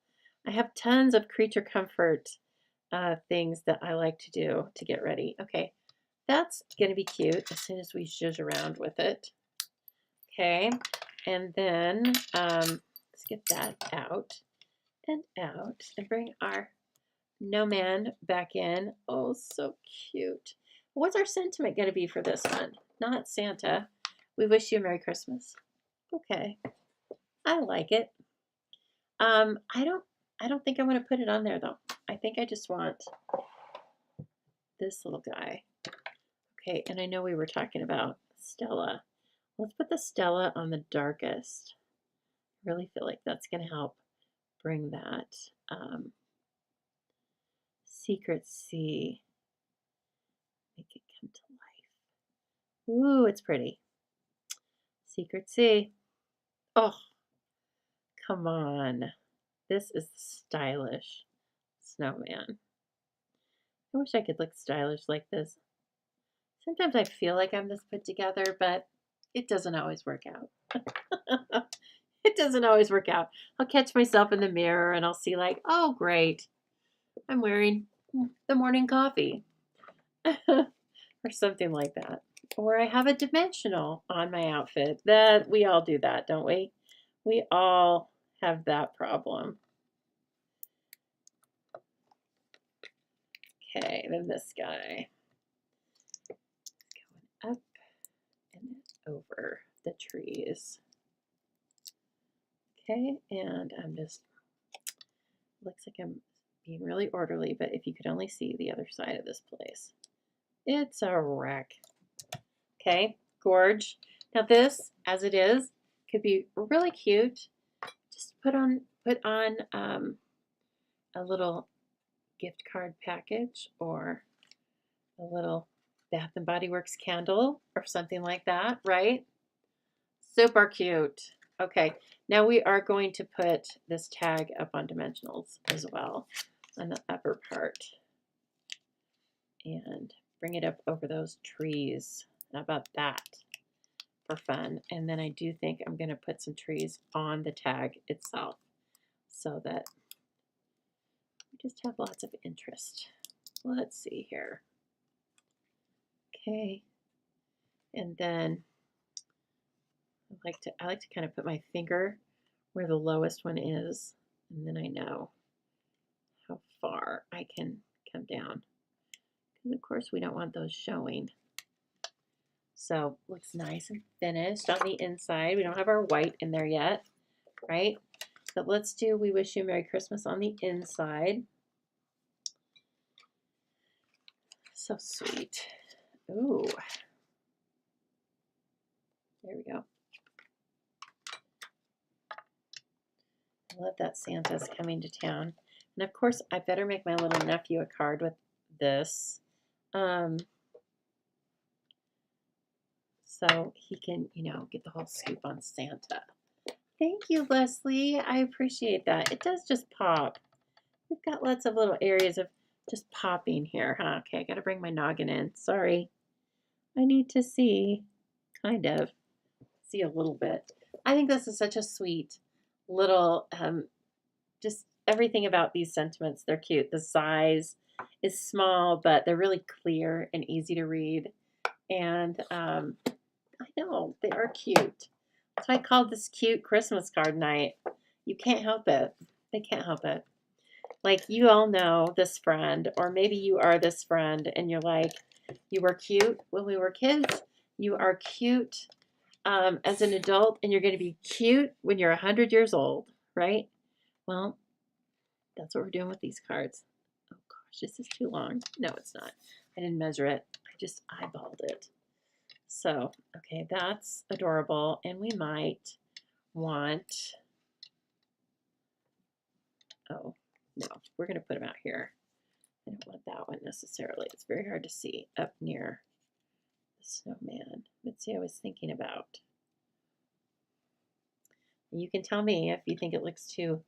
A: I have tons of creature comfort things that I like to do to get ready. Okay, that's going to be cute as soon as we zhuzh around with it. Okay, and then let's get that out and bring our no man back in. Oh, so cute. What's our sentiment going to be for this one? Not Santa. We wish you a Merry Christmas. Okay. I like it. I don't think I want to put it on there though. I think I just want this little guy. Okay, and I know we were talking about Stella. Let's put the Stella on the darkest. I really feel like that's going to help bring that Secret Sea, make it come to life. Ooh, it's pretty. Secret Sea. Oh, come on. This is stylish snowman. I wish I could look stylish like this. Sometimes I feel like I'm this put together, but it doesn't always work out. It doesn't always work out. I'll catch myself in the mirror and I'll see like, oh, great. I'm wearing the morning coffee or something like that. Or I have a dimensional on my outfit. That we all do that, don't we? We all have that problem. Okay, then this guy. Going up and over the trees. Okay, and I'm just, looks like I'm being really orderly, but if you could only see the other side of this place. It's a wreck. Okay, gorge. Now this, as it is, could be really cute. Just put on a little gift card package or a little Bath and Body Works candle or something like that, right? Super cute. Okay, now we are going to put this tag up on dimensionals as well on the upper part and bring it up over those trees. How about that for fun? And then I do think I'm going to put some trees on the tag itself so that we just have lots of interest. Let's see here. Okay, and then I like to kind of put my finger where the lowest one is, and then I know how far I can come down. And of course, we don't want those showing. So looks nice and finished on the inside. We don't have our white in there yet, right? But let's do We Wish You a Merry Christmas on the inside. So sweet. Ooh. There we go. I love that Santa's coming to town. And of course, I better make my little nephew a card with this. So he can, you know, get the whole scoop on Santa. Thank you, Leslie. I appreciate that. It does just pop. We've got lots of little areas of just popping here, huh? Okay, I got to bring my noggin in. Sorry. I need to see, kind of, see a little bit. I think this is such a sweet little, just everything about these sentiments. They're cute. The size is small, but they're really clear and easy to read. And I know, they are cute. So I called this cute Christmas card night. You can't help it. They can't help it. Like, you all know this friend, or maybe you are this friend, and you're like, you were cute when we were kids. You are cute as an adult, and you're going to be cute when you're 100 years old, right? Well, that's what we're doing with these cards. Oh gosh, this is too long. No, it's not. I didn't measure it. I just eyeballed it. So, okay, that's adorable. And we might want, oh, no, we're going to put them out here. I don't want that one necessarily. It's very hard to see up near the snowman. Let's see what I was thinking about. And you can tell me if you think it looks too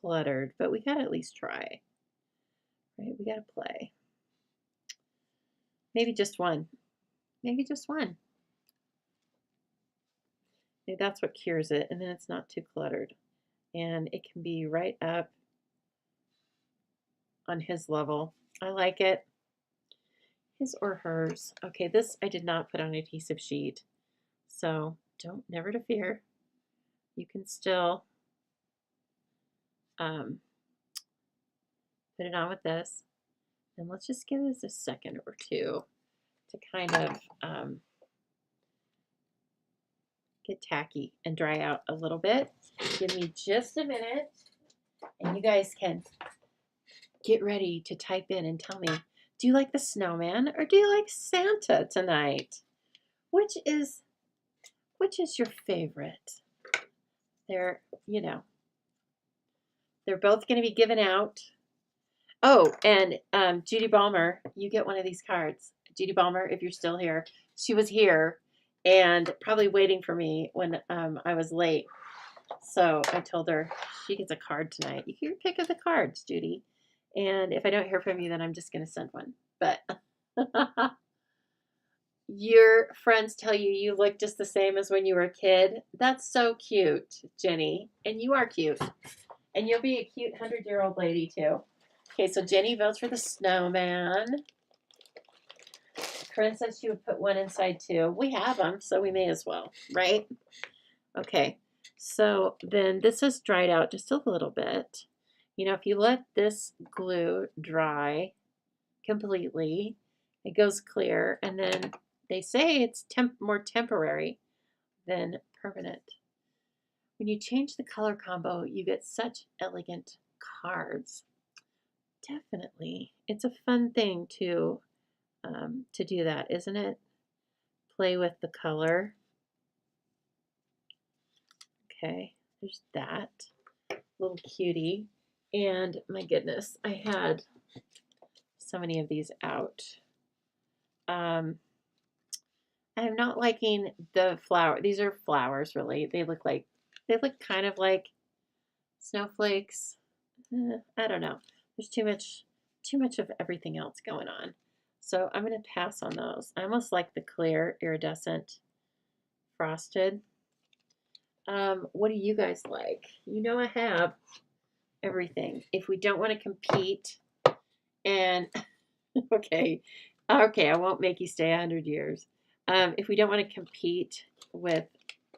A: cluttered, but we got to at least try. Right? We got to play. Maybe just one. Maybe just one. Maybe that's what cures it, and then it's not too cluttered. And it can be right up on his level. I like it. His or hers. Okay, this I did not put on adhesive sheet. So never to fear. You can still put it on with this. And let's just give this a second or two to kind of get tacky and dry out a little bit. Give me just a minute, and you guys can get ready to type in and tell me, do you like the snowman or do you like Santa tonight? Which is your favorite? They're, they're both going to be given out. Oh, and Judy Balmer, you get one of these cards. Judy Balmer, if you're still here, she was here and probably waiting for me when I was late. So I told her she gets a card tonight. You can pick of the cards, Judy. And if I don't hear from you, then I'm just going to send one. But your friends tell you you look just the same as when you were a kid. That's so cute, Jenny. And you are cute. And you'll be a cute 100-year-old lady, too. Okay, so Jenny votes for the snowman. Corinne says she would put one inside, too. We have them, so we may as well, right? Okay, so then this is dried out just a little bit. If you let this glue dry completely, it goes clear, and then they say it's more temporary than permanent. When you change the color combo, you get such elegant cards. Definitely. It's a fun thing to do that, isn't it? Play with the color. Okay, there's that little cutie. And my goodness, I had so many of these out. I'm not liking the flower. These are flowers, really. They look kind of like snowflakes. I don't know. There's too much of everything else going on. So I'm going to pass on those. I almost like the clear iridescent frosted. What do you guys like? I have everything. If we don't want to compete, and okay, I won't make you stay 100 years. If we don't want to compete with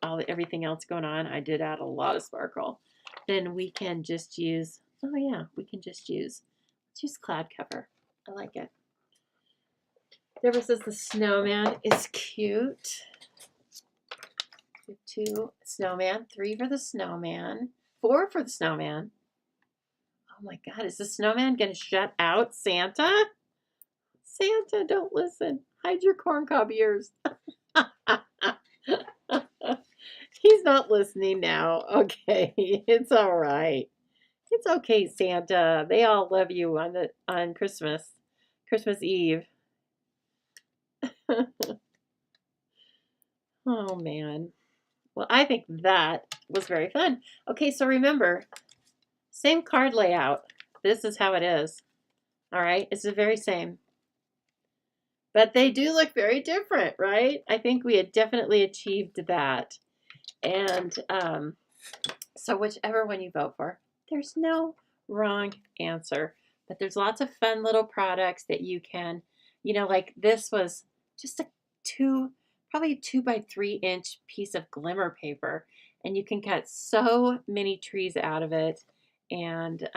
A: everything else going on, I did add a lot of sparkle. Then we can just use. Oh yeah, let's use cloud cover. I like it. Deborah says the snowman is cute. 2 snowman, 3 for the snowman, 4 for the snowman. Oh my God, is the snowman going to shut out Santa? Santa, don't listen. Hide your corncob ears. He's not listening now. Okay, it's all right. It's okay, Santa. They all love you on Christmas Eve. Oh man. Well, I think that was very fun. Okay, so remember, same card layout. This is how it is. All right, it's the very same. But they do look very different, right? I think we had definitely achieved that. And so whichever one you vote for, there's no wrong answer. But there's lots of fun little products that you can, like this was just probably a 2 by 3 inch piece of glimmer paper. And you can cut so many trees out of it. And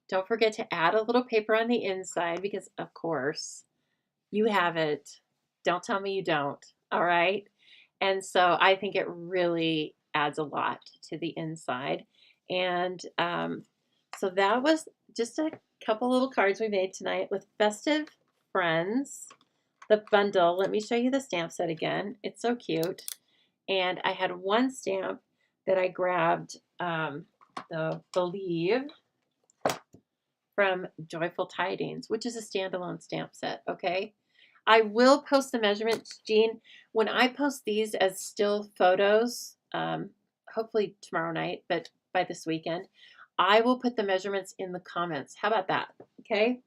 A: don't forget to add a little paper on the inside because, of course, you have it. Don't tell me you don't. All right. And so I think it really adds a lot to the inside. And so that was just a couple little cards we made tonight with Festive Friends. The bundle. Let me show you the stamp set again. It's so cute. And I had one stamp that I grabbed, the Believe from Joyful Tidings, which is a standalone stamp set, okay? I will post the measurements, Jean. When I post these as still photos, hopefully tomorrow night, but by this weekend, I will put the measurements in the comments. How about that, okay?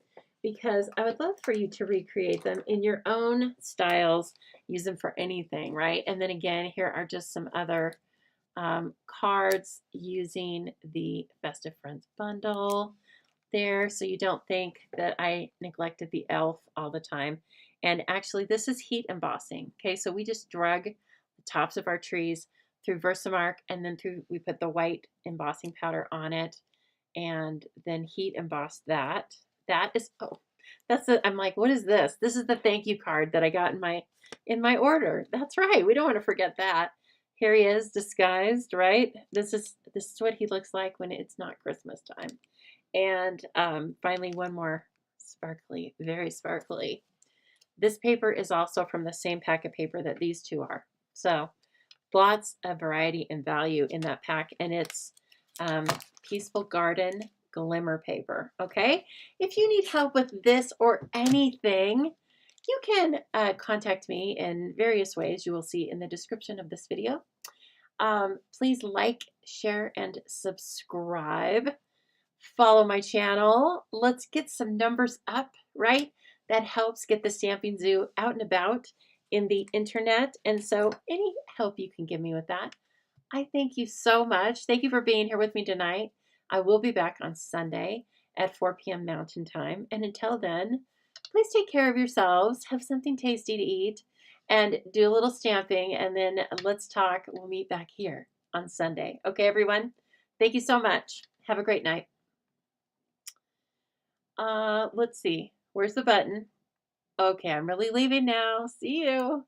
A: Because I would love for you to recreate them in your own styles, use them for anything, right? And then again, here are just some other cards using the Festive Friends bundle there, so you don't think that I neglected the elf all the time. And actually, this is heat embossing. Okay, so we just drug the tops of our trees through Versamark, and then we put the white embossing powder on it, and then heat embossed that. That is, I'm like, what is this? This is the thank you card that I got in my order. That's right. We don't want to forget that. Here he is disguised, right? This is what he looks like when it's not Christmas time. And finally, one more sparkly, very sparkly. This paper is also from the same pack of paper that these two are. So lots of variety and value in that pack. And it's Peaceful Garden Glimmer paper, okay? If you need help with this or anything, you can contact me in various ways you will see in the description of this video. Please like, share, and subscribe. Follow my channel. Let's get some numbers up, right? That helps get the Stamping Zoo out and about in the internet. And so any help you can give me with that, I thank you so much. Thank you for being here with me tonight. I will be back on Sunday at 4 p.m. Mountain Time. And until then, please take care of yourselves. Have something tasty to eat and do a little stamping. And then let's talk. We'll meet back here on Sunday. Okay, everyone? Thank you so much. Have a great night. Let's see. Where's the button? Okay, I'm really leaving now. See you.